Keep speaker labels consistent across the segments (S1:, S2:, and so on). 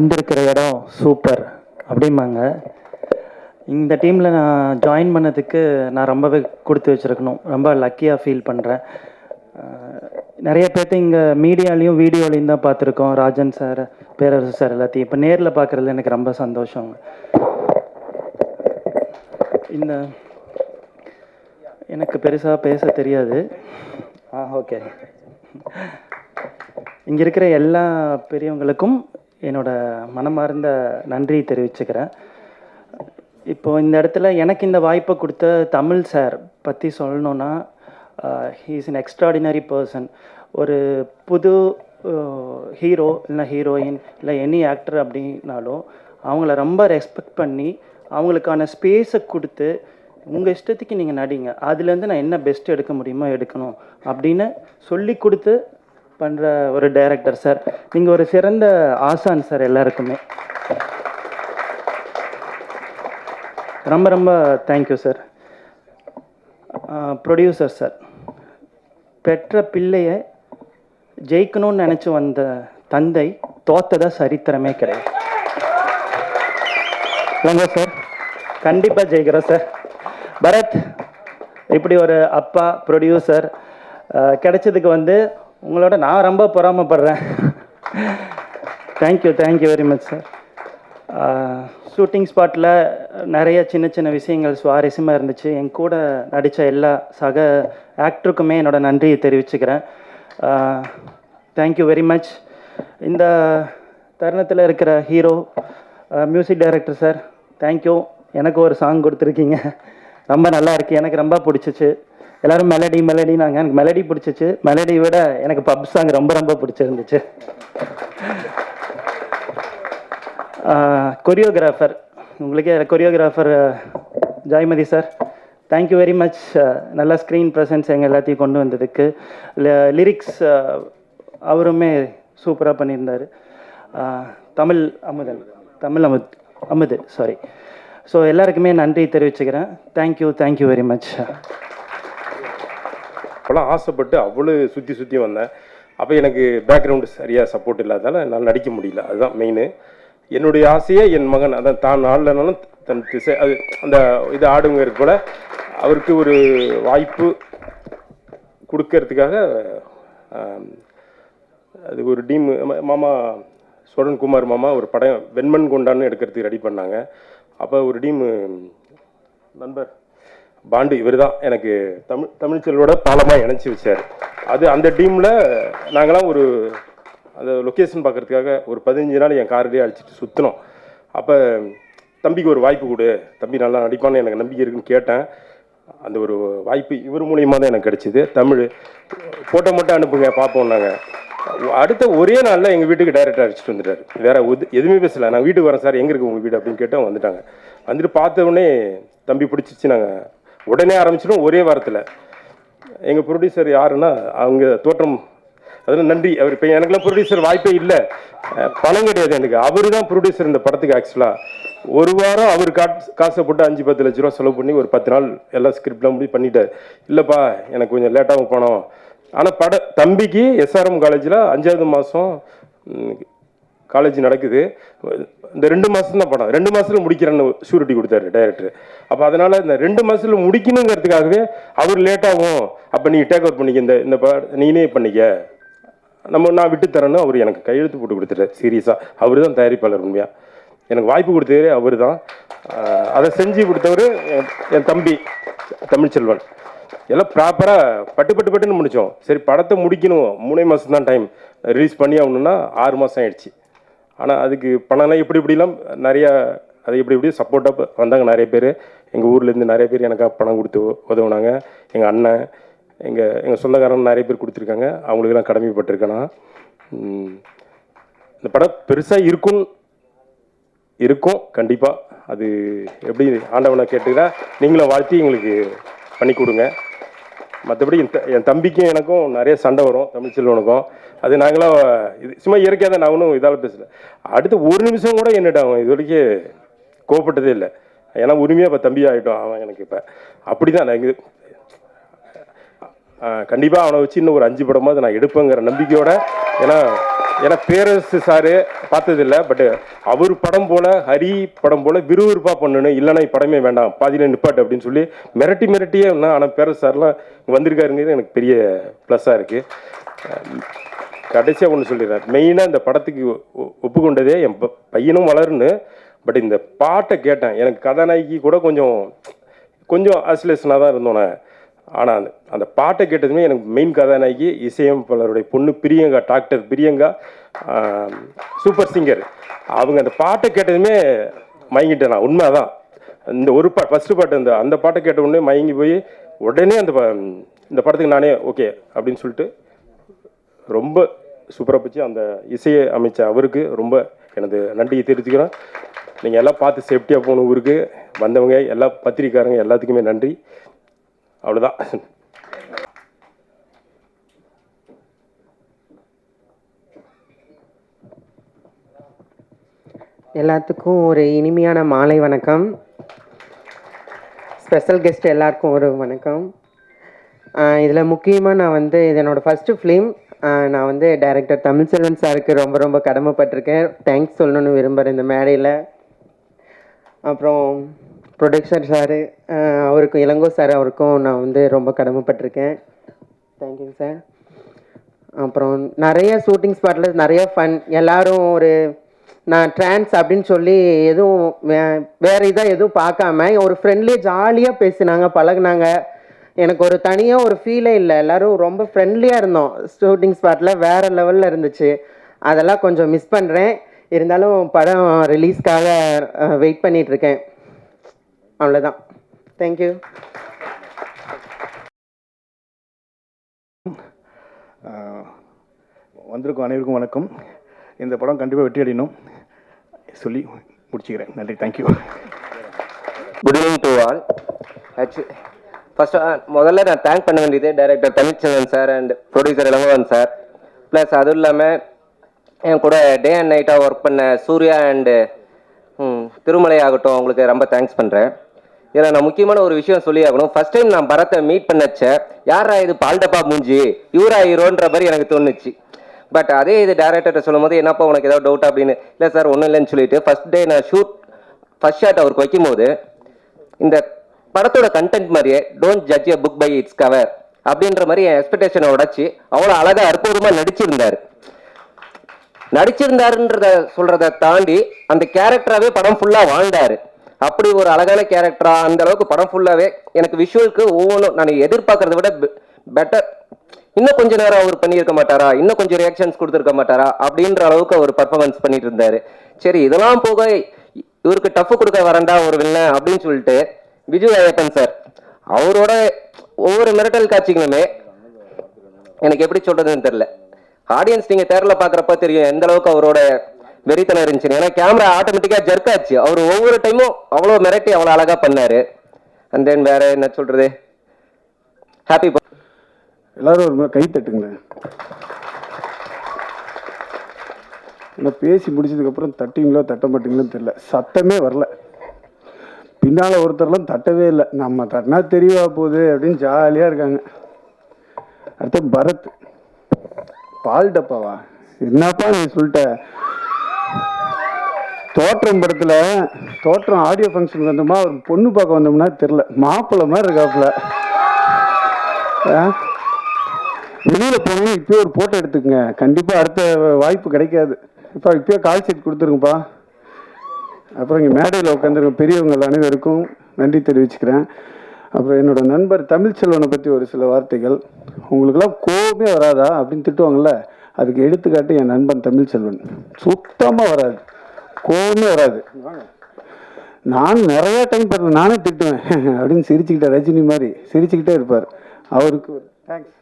S1: வந்திருக்கிற இடம் சூப்பர் அப்படிம்பாங்க. இந்த டீமில் நான் ஜாயின் பண்ணதுக்கு நான் ரொம்பவே கொடுத்து வச்சுருக்கணும். ரொம்ப லக்கியாக ஃபீல் பண்ணுறேன். நிறைய பேர்த்த இங்கே மீடியாலேயும் வீடியோலையும் தான் பார்த்துருக்கோம். ராஜன் சார், பேரரசு சார் எல்லாத்தையும் இப்போ நேரில் பார்க்குறதுல எனக்கு ரொம்ப சந்தோஷம். இந்த எனக்கு பெருசாக பேச தெரியாது. ஓகே. இங்கே இருக்கிற எல்லா பெரியவங்களுக்கும் என்னோட மனமார்ந்த நன்றி தெரிவிச்சுக்கிறேன். இப்போது இந்த இடத்துல எனக்கு இந்த வாய்ப்பை கொடுத்த தமிழ் சார் பற்றி சொல்லணுன்னா, he is an extraordinary person. ஒரு புது ஹீரோ இல்லைனா ஹீரோயின் இல்லை எனி ஆக்டர் அப்படின்னாலும் அவங்கள ரொம்ப ரெஸ்பெக்ட் பண்ணி அவங்களுக்கான ஸ்பேஸை கொடுத்து உங்கள் இஷ்டத்துக்கு நீங்கள் நடிங்க, அதுலேருந்து நான் என்ன பெஸ்ட் எடுக்க முடியுமோ எடுக்கணும் அப்படின்னு சொல்லி கொடுத்து பண்ணுற ஒரு டைரக்டர் சார். நீங்கள் ஒரு சிறந்த ஆசான் சார் எல்லாருக்குமே. ரொம்ப ரொம்ப தேங்க்யூ சார். ப்ரொடியூசர் சார், பெற்ற பிள்ளையை ஜெயிக்கணும்னு நினச்சி வந்த தந்தை தோத்ததா சரித்திரமே கிடையாது. இல்லைங்க சார், கண்டிப்பாக ஜெயிக்கிறோம் சார். பரத் இப்படி ஒரு அப்பா ப்ரொடியூசர் கிடைச்சதுக்கு உங்களோட நான் ரொம்ப பொறாமப்படுறேன். Thank you very much sir. Shooting ஸ்பாட்டில் நிறைய சின்ன சின்ன விஷயங்கள் சுவாரஸ்யமாக இருந்துச்சு. என் கூட நடித்த எல்லா சக ஆக்டருக்குமே என்னோட நன்றியை தெரிவிச்சுக்கிறேன். Thank you very much. இந்த தருணத்தில் இருக்கிற hero, music director sir, thank you. எனக்கு ஒரு சாங் கொடுத்துருக்கீங்க, ரொம்ப நல்லா இருக்குது, எனக்கு ரொம்ப பிடிச்சிச்சு. எல்லோரும் மெலடினாங்க, எனக்கு மெலடி பிடிச்சிச்சு. மெலடி விட எனக்கு பப் சாங் ரொம்ப ரொம்ப பிடிச்சிருந்துச்சு. கொரியோகிராஃபர், உங்களுக்கே choreographer Joymati sir, thank you very much. நல்ல ஸ்க்ரீன் ப்ரெசன்ஸ் எங்கள் எல்லாத்தையும் கொண்டு வந்ததுக்கு. லிரிக்ஸ் அவருமே சூப்பராக பண்ணியிருந்தார். தமிழ் அமுது சாரி. ஸோ எல்லாருக்குமே நன்றி தெரிவிச்சுக்கிறேன். Thank you very much.
S2: அப்போலாம் ஆசைப்பட்டு அவ்வளோ சுற்றி வந்தேன். அப்போ எனக்கு பேக்ரவுண்டு சரியாக சப்போர்ட் இல்லாதால என்னால் நடிக்க முடியல. அதுதான் மெயின். என்னுடைய ஆசையே என் மகன், அதான் தான் ஆடலனாலும் தன் திசை அது அந்த இது ஆடுங்க இருக்கு போல் அவருக்கு ஒரு வாய்ப்பு கொடுக்கறதுக்காக அது ஒரு டீம் மாமா சோழன்குமார் மாமா ஒரு படம் வெண்மண் கொண்டான்னு எடுக்கிறதுக்கு ரெடி பண்ணாங்க. அப்போ ஒரு டீமு நண்பர் பாண்டு இவர் தான் எனக்கு தமிழ்ச்செல்வோட பாலமாக இணைச்சி வச்சார். அந்த டீமில் நாங்களாம் ஒரு அந்த லொக்கேஷன் பார்க்குறதுக்காக ஒரு 15 நாள் என் கார்லேயே அடிச்சுட்டு சுற்றினோம். அப்போ தம்பிக்கு ஒரு வாய்ப்பு கொடு, தம்பி நல்லா நடிப்பான்னு எனக்கு நம்பிக்கை இருக்குன்னு கேட்டேன். அந்த ஒரு வாய்ப்பு இவர் மூலியமாக தான் எனக்கு கிடச்சிது. தமிழ் ஃபோட்டோ மட்டும் அனுப்புங்க பார்ப்போம். நாங்கள் அடுத்த ஒரே நாளில் எங்கள் வீட்டுக்கு டைரெக்டாக அடிச்சுட்டு வந்துட்டார். வேறு எதுவுமே பேசலை. நான் வீட்டுக்கு வரேன் சார், எங்கே இருக்குது உங்கள் வீடு அப்படின்னு கேட்டோம். வந்துட்டாங்க. வந்துட்டு பார்த்த உடனே தம்பி பிடிச்சிச்சு. நாங்கள் உடனே ஆரம்பிச்சிடும். ஒரே வாரத்தில் எங்கள் ப்ரொடியூசர் யாருன்னா அவங்க தோற்றம், அதில் நன்றி. அவர் இப்போ எனக்குலாம் ப்ரொடியூசர் வாய்ப்பே இல்லை, பணம் கிடையாது எனக்கு. அவர் தான் ப்ரொடியூசர் இந்த படத்துக்கு. ஆக்சுவலாக ஒரு வாரம் அவர் காசை போட்டு 5-10 லட்ச ரூபா செலவு பண்ணி ஒரு 10 நாள் எல்லா ஸ்கிரிப்ட்லாம் முடிவு பண்ணிட்டார். இல்லைப்பா எனக்கு கொஞ்சம் லேட்டாகவும் போனோம். ஆனால் தம்பிக்கு எஸ்ஆர்எம் காலேஜில் 5வது மாதம் காலேஜ் நடக்குது. இந்த 2 மாதம் தான் படம், 2 மாதத்தில் முடிக்கிறேன்னு ஷூரிட்டி கொடுத்தாரு டைரக்டர். அப்போ அதனால் இந்த 2 மாதத்தில் முடிக்கணுங்கிறதுக்காகவே அவர் லேட்டாகும். அப்போ நீ டேக் ஓவர் பண்ணிக்க, இந்த நீனே பண்ணிக்க, நான் விட்டு தரேன்னு அவர் எனக்கு கையெழுத்து போட்டு கொடுத்துட்டார். சீரியஸாக அவர் தான் தயாரிப்பாளர். உண்மையாக எனக்கு வாய்ப்பு கொடுத்தவரே அவர் தான். அதை செஞ்சு கொடுத்தவர் என் தம்பி தமிழ்ச்செல்வன். எல்லாம் ப்ராப்பராக பட்டுன்னு முடித்தோம். சரி படத்தை முடிக்கணும், 3 மாதம் தான் டைம், ரிலீஸ் பண்ணி ஆகணுன்னா 6 மாதம் ஆயிடுச்சு. ஆனால் அதுக்கு பணம்லாம் இப்படிலாம் நிறையா அது எப்படி சப்போர்ட்டாக வந்தாங்க நிறைய பேர். எங்கள் ஊர்லேருந்து நிறைய பேர் எனக்காக பணம் கொடுத்து உதவுனாங்க. எங்கள் அண்ணன், எங்கள் சொந்தக்காரங்க நிறைய பேர் கொடுத்துருக்காங்க. அவங்களுக்கெல்லாம் கடமைப்பட்டிருக்கேன்னா. இந்த படம் பெருசாக இருக்கும் கண்டிப்பாக. அது எப்படி ஆண்டவனை கேட்டுக்கிறா நீங்களும் வாழ்த்தி எங்களுக்கு பண்ணி கொடுங்க. மற்றபடி என் தம்பிக்கும் எனக்கும் நிறைய சண்டை வரும், தமிழ்ச்செல்வனுக்கும். அது நாங்களாம் இது சும்மா இயற்கையாக தான். நான் ஒன்றும் இதால் பேசலை. அடுத்து ஒரு நிமிஷம் கூட என்னட்ட அவன் இது வரைக்கும் கோவப்பட்டதே இல்லை. ஏன்னா உரிமையாக இப்போ தம்பி ஆகிட்டோம் அவன் எனக்கு. இப்போ அப்படி தான் நான் கண்டிப்பாக அவனை வச்சு இன்னும் ஒரு 5 படமாவது நான் எடுப்பேங்கிற நம்பிக்கையோட. ஏன்னா ஏன்னா பேரரசு சாரு பார்த்ததில்லை, பட்டு அவர் படம் போல ஹரி படம் போல விறுவிறுப்பாக பண்ணணும், இல்லைன்னா படமே வேண்டாம் பாதியில் நிப்பாட்டு அப்படின்னு சொல்லி மிரட்டியே இருந்தால். ஆனால் பேரரசு சார்லாம் வந்திருக்காருங்கிறது எனக்கு பெரிய ப்ளஸ்ஸாக இருக்குது. கடைசியாக ஒன்று சொல்லிடுறேன், மெயினாக இந்த படத்துக்கு ஒப்புக்கொண்டதே என் பையனும் வளருன்னு. பட் இந்த பாட்டை கேட்டேன், எனக்கு கதாநாயகி கூட கொஞ்சம் ஆசிலேஷனாக தான் இருந்தோன்னே. ஆனால் அந்த பாட்டை கேட்டதுமே எனக்கு மெயின் கதாநாயகி இசையமைப்பாளருடைய பொண்ணு Priyanka, doctor Priyanka, super singer. அவங்க அந்த பாட்டை கேட்டதுமே மயங்கிட்டேன் நான். உண்மை தான், இந்த ஒரு ஃபஸ்ட்டு பாட்டு அந்த பாட்டை கேட்ட உடனே மயங்கி போய் உடனே இந்த படத்துக்கு நானே ஓகே அப்படின்னு சொல்லிட்டு ரொம்ப சூப்பராக போச்சு. அந்த இசையை அமைச்ச அவருக்கு ரொம்ப எனது நன்றியை தெரிவிச்சுக்கிறேன். நீங்கள் எல்லாம் பார்த்து சேஃப்டியாக போகணும். ஊருக்கு வந்தவங்க எல்லா பத்திரிக்காரங்க எல்லாத்துக்குமே நன்றி. அவ்வளோதான்.
S3: எல்லாத்துக்கும் ஒரு இனிமையான மாலை வணக்கம். ஸ்பெஷல் கெஸ்ட் எல்லாருக்கும் ஒரு வணக்கம். இதில் முக்கியமாக நான் இது என்னோடய ஃபஸ்ட்டு ஃபிலிம். நான் டைரக்டர் தமிழ்செல்வன் சாருக்கு ரொம்ப ரொம்ப கடமைப்பட்டிருக்கேன். தேங்க்ஸ் சொல்லணும்னு விரும்புகிறேன் இந்த மேடையில். அப்புறம் ப்ரொடக்ஷர் சாரு, அவருக்கும் இளங்கோ சார் அவருக்கும் நான் ரொம்ப கடமைப்பட்டிருக்கேன். Thank you sir. அப்புறம் நிறைய ஷூட்டிங் ஸ்பாட்டில் நிறைய ஃபன். எல்லோரும் நான் ட்ரான்ஸ் அப்படின்னு சொல்லி எதுவும் வேறு இதாக எதுவும் பார்க்காம ஒரு ஃப்ரெண்ட்லியாக ஜாலியாக பேசினாங்க, பழகுனாங்க. எனக்கு ஒரு தனியாக ஒரு ஃபீலே இல்லை. எல்லோரும் ரொம்ப ஃப்ரெண்ட்லியாக இருந்தோம். ஷூட்டிங் ஸ்பாட்டில் வேறு லெவலில் இருந்துச்சு. அதெல்லாம் கொஞ்சம் மிஸ் பண்ணுறேன். இருந்தாலும் படம் ரிலீஸ்க்காக வெயிட் பண்ணிகிட்ருக்கேன். அவ்வளோதான். தேங்க்யூ.
S4: வந்திருக்கும் அனைவருக்கும் வணக்கம். இந்த படம் கண்டிப்பாக வெற்றி அடையணும் சொல்லி முடிச்சுக்கிறேன். நன்றி. Thank you.
S5: Good evening to all. First முதல்ல நான் தேங்க் பண்ண வேண்டியது director Tamilselvan sir and producer Ilangovan sir. Plus அதுவும் இல்லாமல் என் கூட டே அண்ட் நைட்டாக ஒர்க் பண்ண சூர்யா அண்டு திருமலை ஆகட்டும், அவங்களுக்கு ரொம்ப தேங்க்ஸ் பண்ணுறேன். இதில் நான் முக்கியமான ஒரு விஷயம் சொல்லி ஆகணும். ஃபர்ஸ்ட் டைம் நான் பரத்தை மீட் பண்ணச்ச யாரா இது பால்டப்பா மூஞ்சி இவரா ஹீரோன்ற மாதிரி எனக்கு தோணுச்சு. பட் அதே இது டேரக்டர்கிட்ட சொல்லும் போது என்னப்பா உனக்கு ஏதாவது டவுட் அப்படின்னு, இல்லை சார் ஒன்றும் இல்லைன்னு சொல்லிட்டு ஃபர்ஸ்ட் டே நான் ஃபர்ஸ்ட் ஷாட் அவருக்கு வைக்கும்போது இந்த படத்தோட கண்டென்ட் மாதிரியே don't judge a book by its cover அப்படின்ற மாதிரி என் எக்ஸ்பெக்டேஷனை உடைச்சி அவ்வளோ அழகாக அற்புதமாக நடிச்சிருந்தாருன்றத சொல்றதை தாண்டி அந்த கேரக்டராகவே படம் ஃபுல்லாக வாழ்ந்தாரு. அப்படி ஒரு அழகான கேரக்டரா அந்த அளவுக்கு படம் ஃபுல்லாகவே எனக்கு விஷுவலுக்கு ஒவ்வொன்றும் நான் எதிர்பார்க்கறத விட பெட்டர். இன்னும் கொஞ்ச நேரம் அவர் பண்ணியிருக்க மாட்டாரா, இன்னும் கொஞ்சம் ரியாக்ஷன்ஸ் கொடுத்துருக்க மாட்டாரா அப்படின்ற அளவுக்கு அவர் பர்ஃபார்மன்ஸ் பண்ணிட்டு இருந்தாரு. சரி, இதெல்லாம் போக இவருக்கு டஃப் கொடுக்க வரண்டா ஒரு வில்லன் அப்படின்னு சொல்லிட்டு விஜய் ஐயப்பன் சார் அவரோட ஒவ்வொரு மிரட்டல் காட்சிகளுமே எனக்கு எப்படி சொல்றதுன்னு தெரியல. ஆடியன்ஸ் நீங்க தேர்ல பாக்குறப்ப தெரியும் எந்த அளவுக்கு அவரோட வெறித்தனம் இருந்துச்சு. ஏன்னா கேமரா ஆட்டோமேட்டிக்கா ஜர்க் ஆச்சு. அவர் ஒவ்வொரு டைமும் அவ்வளோ மிரட்டி அவ்வளோ அழகா பண்ணாரு. அண்ட் தென் வேற என்ன சொல்றது, ஹாப்பி.
S4: எல்லாரும் ஒரு கை தட்டுங்க. நான் பேசி முடிச்சதுக்கப்புறம் தட்டிங்களோ தட்ட மாட்டீங்களோ தெரியல, சத்தமே வரல. பின்னால் ஒருத்தர்லாம் தட்டவே இல்லை. நம்ம தட்டினா தெரியவா போகுது அப்படின்னு ஜாலியாக இருக்காங்க. அடுத்து பரத், பால் டப்பாவா என்னப்பா நீ சொல்லிட்ட. தோற்றம் படத்தில் தோற்றம் ஆடியோ ஃபங்க்ஷனுக்கு வந்தோமா ஒரு பொண்ணு பார்க்க வந்தோம்னா தெரில, மாப்பிள்ளை மாதிரி இருக்காப்புல. வெளியில் போனோம்னா இப்போயே ஒரு ஃபோட்டோ எடுத்துக்கங்க, கண்டிப்பாக அடுத்த வாய்ப்பு கிடைக்காது. இப்போயே கால் ஷீட் கொடுத்துருங்கப்பா. அப்புறம் இங்கே மேடையில் உட்காந்துருக்க பெரியவங்க அனைவருக்கும் நன்றி தெரிவிச்சுக்கிறேன். அப்புறம் என்னோட நண்பர் தமிழ்செல்வனை பற்றி ஒரு சில வார்த்தைகள். உங்களுக்கெல்லாம் கோபமே வராதா அப்படின்னு திட்டுவாங்கள்ல, அதுக்கு எடுத்துக்காட்டு என் நண்பன் தமிழ்செல்வன். சுத்தமாக வராது, கோபமே வராது. நான் நிறையா டைம் பார்த்தேன், நானே திட்டுவேன் அப்படின்னு சிரிச்சுக்கிட்டே, ரஜினி மாதிரி சிரிச்சுக்கிட்டே இருப்பார். அவருக்கு தேங்க்ஸ்.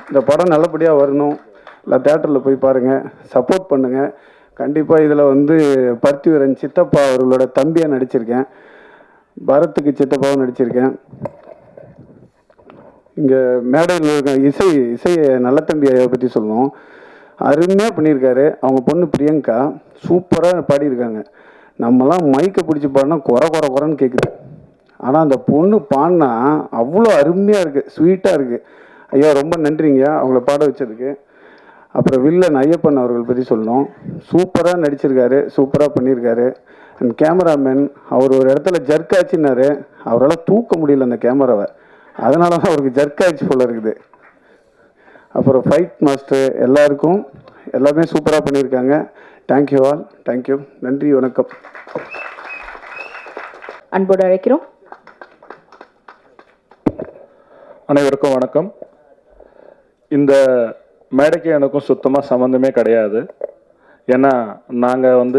S4: இந்த படம் நல்லபடியாக வரணும். இல்லை தேட்டரில் போய் பாருங்கள், சப்போர்ட் பண்ணுங்கள். கண்டிப்பாக இதில் பர்த்திவரன் சித்தப்பா அவர்களோட தம்பியாக நடிச்சிருக்கேன். பரத்துக்கு சித்தப்பாவும் நடிச்சிருக்கேன். இங்கே மேடையில் இருக்க இசையை நல்ல தம்பி ஐயாவை பற்றி சொல்லணும். அருமையாக பண்ணியிருக்காரு. அவங்க பொண்ணு பிரியங்கா சூப்பராக பாடியிருக்காங்க. நம்மலாம் மைக்கை பிடிச்சி பாடினா குறைன்னு கேட்குது. ஆனால் அந்த பொண்ணு பாடினா அவ்வளோ அருமையாக இருக்குது, ஸ்வீட்டாக இருக்குது. ஐயா ரொம்ப நன்றிங்க அவங்கள பாட வச்சதுக்கு. அப்புறம் வில்லன் ஐயப்பன் அவர்கள் பற்றி சொல்லணும். சூப்பராக நடிச்சிருக்காரு, சூப்பராக பண்ணியிருக்காரு. அண்ட் கேமராமேன் அவர் ஒரு இடத்துல ஜர்க் ஆச்சுன்னாரு, அவரால் தூக்க முடியல அந்த கேமராவை, அதனால தான் அவருக்கு ஜர்க் ஆச்சு போல இருக்குது. அப்புறம் ஃபைட் மாஸ்டர் எல்லாருக்கும் எல்லாமே சூப்பராக பண்ணியிருக்காங்க. தேங்க்யூ ஆல், தேங்க்யூ, நன்றி, வணக்கம்.
S6: அன்போடு அழைக்கிறோம்.
S7: அனைவருக்கும் வணக்கம். இந்த மேடைக்கு எனக்கும் சுத்தமாக சம்மந்தமே கிடையாது. ஏன்னா நாங்கள்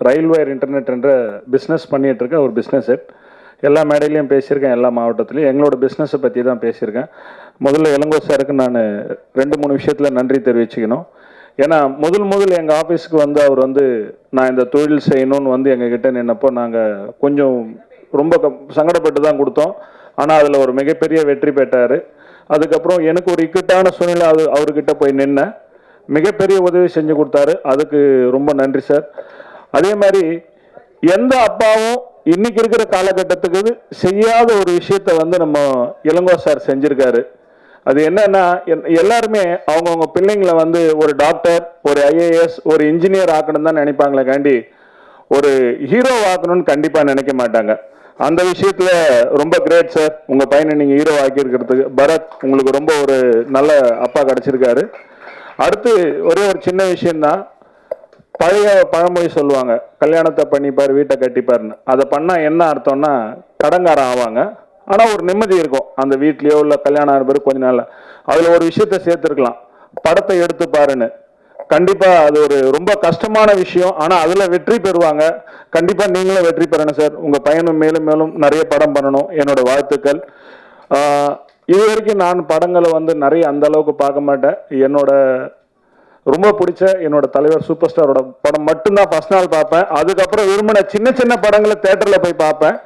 S7: ரயில் வயர் இன்டர்நெட் என்ற பிஸ்னஸ் பண்ணிகிட்ருக்க ஒரு பிஸ்னஸ் ஹெட். எல்லா மேடையிலையும் பேசியிருக்கேன், எல்லா மாவட்டத்துலையும் எங்களோட பிஸ்னஸை பற்றி தான் பேசியிருக்கேன். முதல்ல இளங்கோ சாருக்கு நான் 2-3 விஷயத்தில் நன்றி தெரிவிச்சுக்கணும். ஏன்னா முதல் எங்கள் ஆஃபீஸுக்கு அவர் நான் இந்த தொழில் செய்யணும்னு எங்ககிட்ட நின்னப்போ நாங்கள் கொஞ்சம் ரொம்ப சங்கடப்பட்டு தான் கொடுத்தோம். ஆனால் அதில் ஒரு மிகப்பெரிய வெற்றி பெற்றார். அதுக்கப்புறம் எனக்கு ஒரு இக்கட்டான சூழ்நிலை அவர்கிட்ட போய் நின்னேன், மிகப்பெரிய உதவி செஞ்சு கொடுத்தாரு. அதுக்கு ரொம்ப நன்றி சார். அதே மாதிரி எந்த அப்பாவும் இன்னைக்கு இருக்கிற காலகட்டத்துக்கு செய்யாத ஒரு விஷயத்த நம்ம இளங்கோ சார் செஞ்சிருக்காரு. அது என்னன்னா, எல்லாருமே அவங்கவுங்க பிள்ளைங்களை ஒரு டாக்டர், ஒரு ஐஏஎஸ், ஒரு இன்ஜினியர் ஆக்கணும் தான் நினைப்பாங்களே காண்டி ஒரு ஹீரோ ஆக்கணும்னு கண்டிப்பாக நினைக்க மாட்டாங்க. அந்த விஷயத்துல ரொம்ப கிரேட் சார். உங்க பையனை நீங்க ஹீரோ ஆக்கி இருக்கிறதுக்கு பரத், உங்களுக்கு ரொம்ப ஒரு நல்ல அப்பா கிடைச்சிருக்காரு. அடுத்து ஒரே ஒரு சின்ன விஷயம்தான். பழைய பழமொழி சொல்லுவாங்க, கல்யாணத்தை பண்ணிப்பார் வீட்டை கட்டிப்பாருன்னு. அதை பண்ணா என்ன அர்த்தம்னா கடங்காரம் ஆவாங்க, ஆனா ஒரு நிம்மதி இருக்கும் அந்த வீட்லயோ இல்ல கல்யாணம் ஆன பிறகு கொஞ்ச நாள்ல. அதுல ஒரு விஷயத்த சேர்த்துருக்கலாம், படத்தை எடுத்து பாருன்னு. கண்டிப்பா அது ஒரு ரொம்ப கஷ்டமான விஷயம், ஆனா அதுல வெற்றி பெறுவாங்க. கண்டிப்பா நீங்களும் வெற்றி பெறணும் சார். உங்க பையனும் மேலும் மேலும் நிறைய படம் பண்ணணும், என்னோட வாழ்த்துக்கள். இது வரைக்கும் நான் படங்களை நிறைய அந்த அளவுக்கு பார்க்க மாட்டேன். என்னோட ரொம்ப பிடிச்ச என்னோட தலைவர் சூப்பர் ஸ்டாரோட படம் மட்டும்தான் ஃபர்ஸ்ட் நாள் பார்ப்பேன். அதுக்கப்புறம் விரும்பின சின்ன சின்ன படங்களை தியேட்டர்ல போய் பார்ப்பேன்.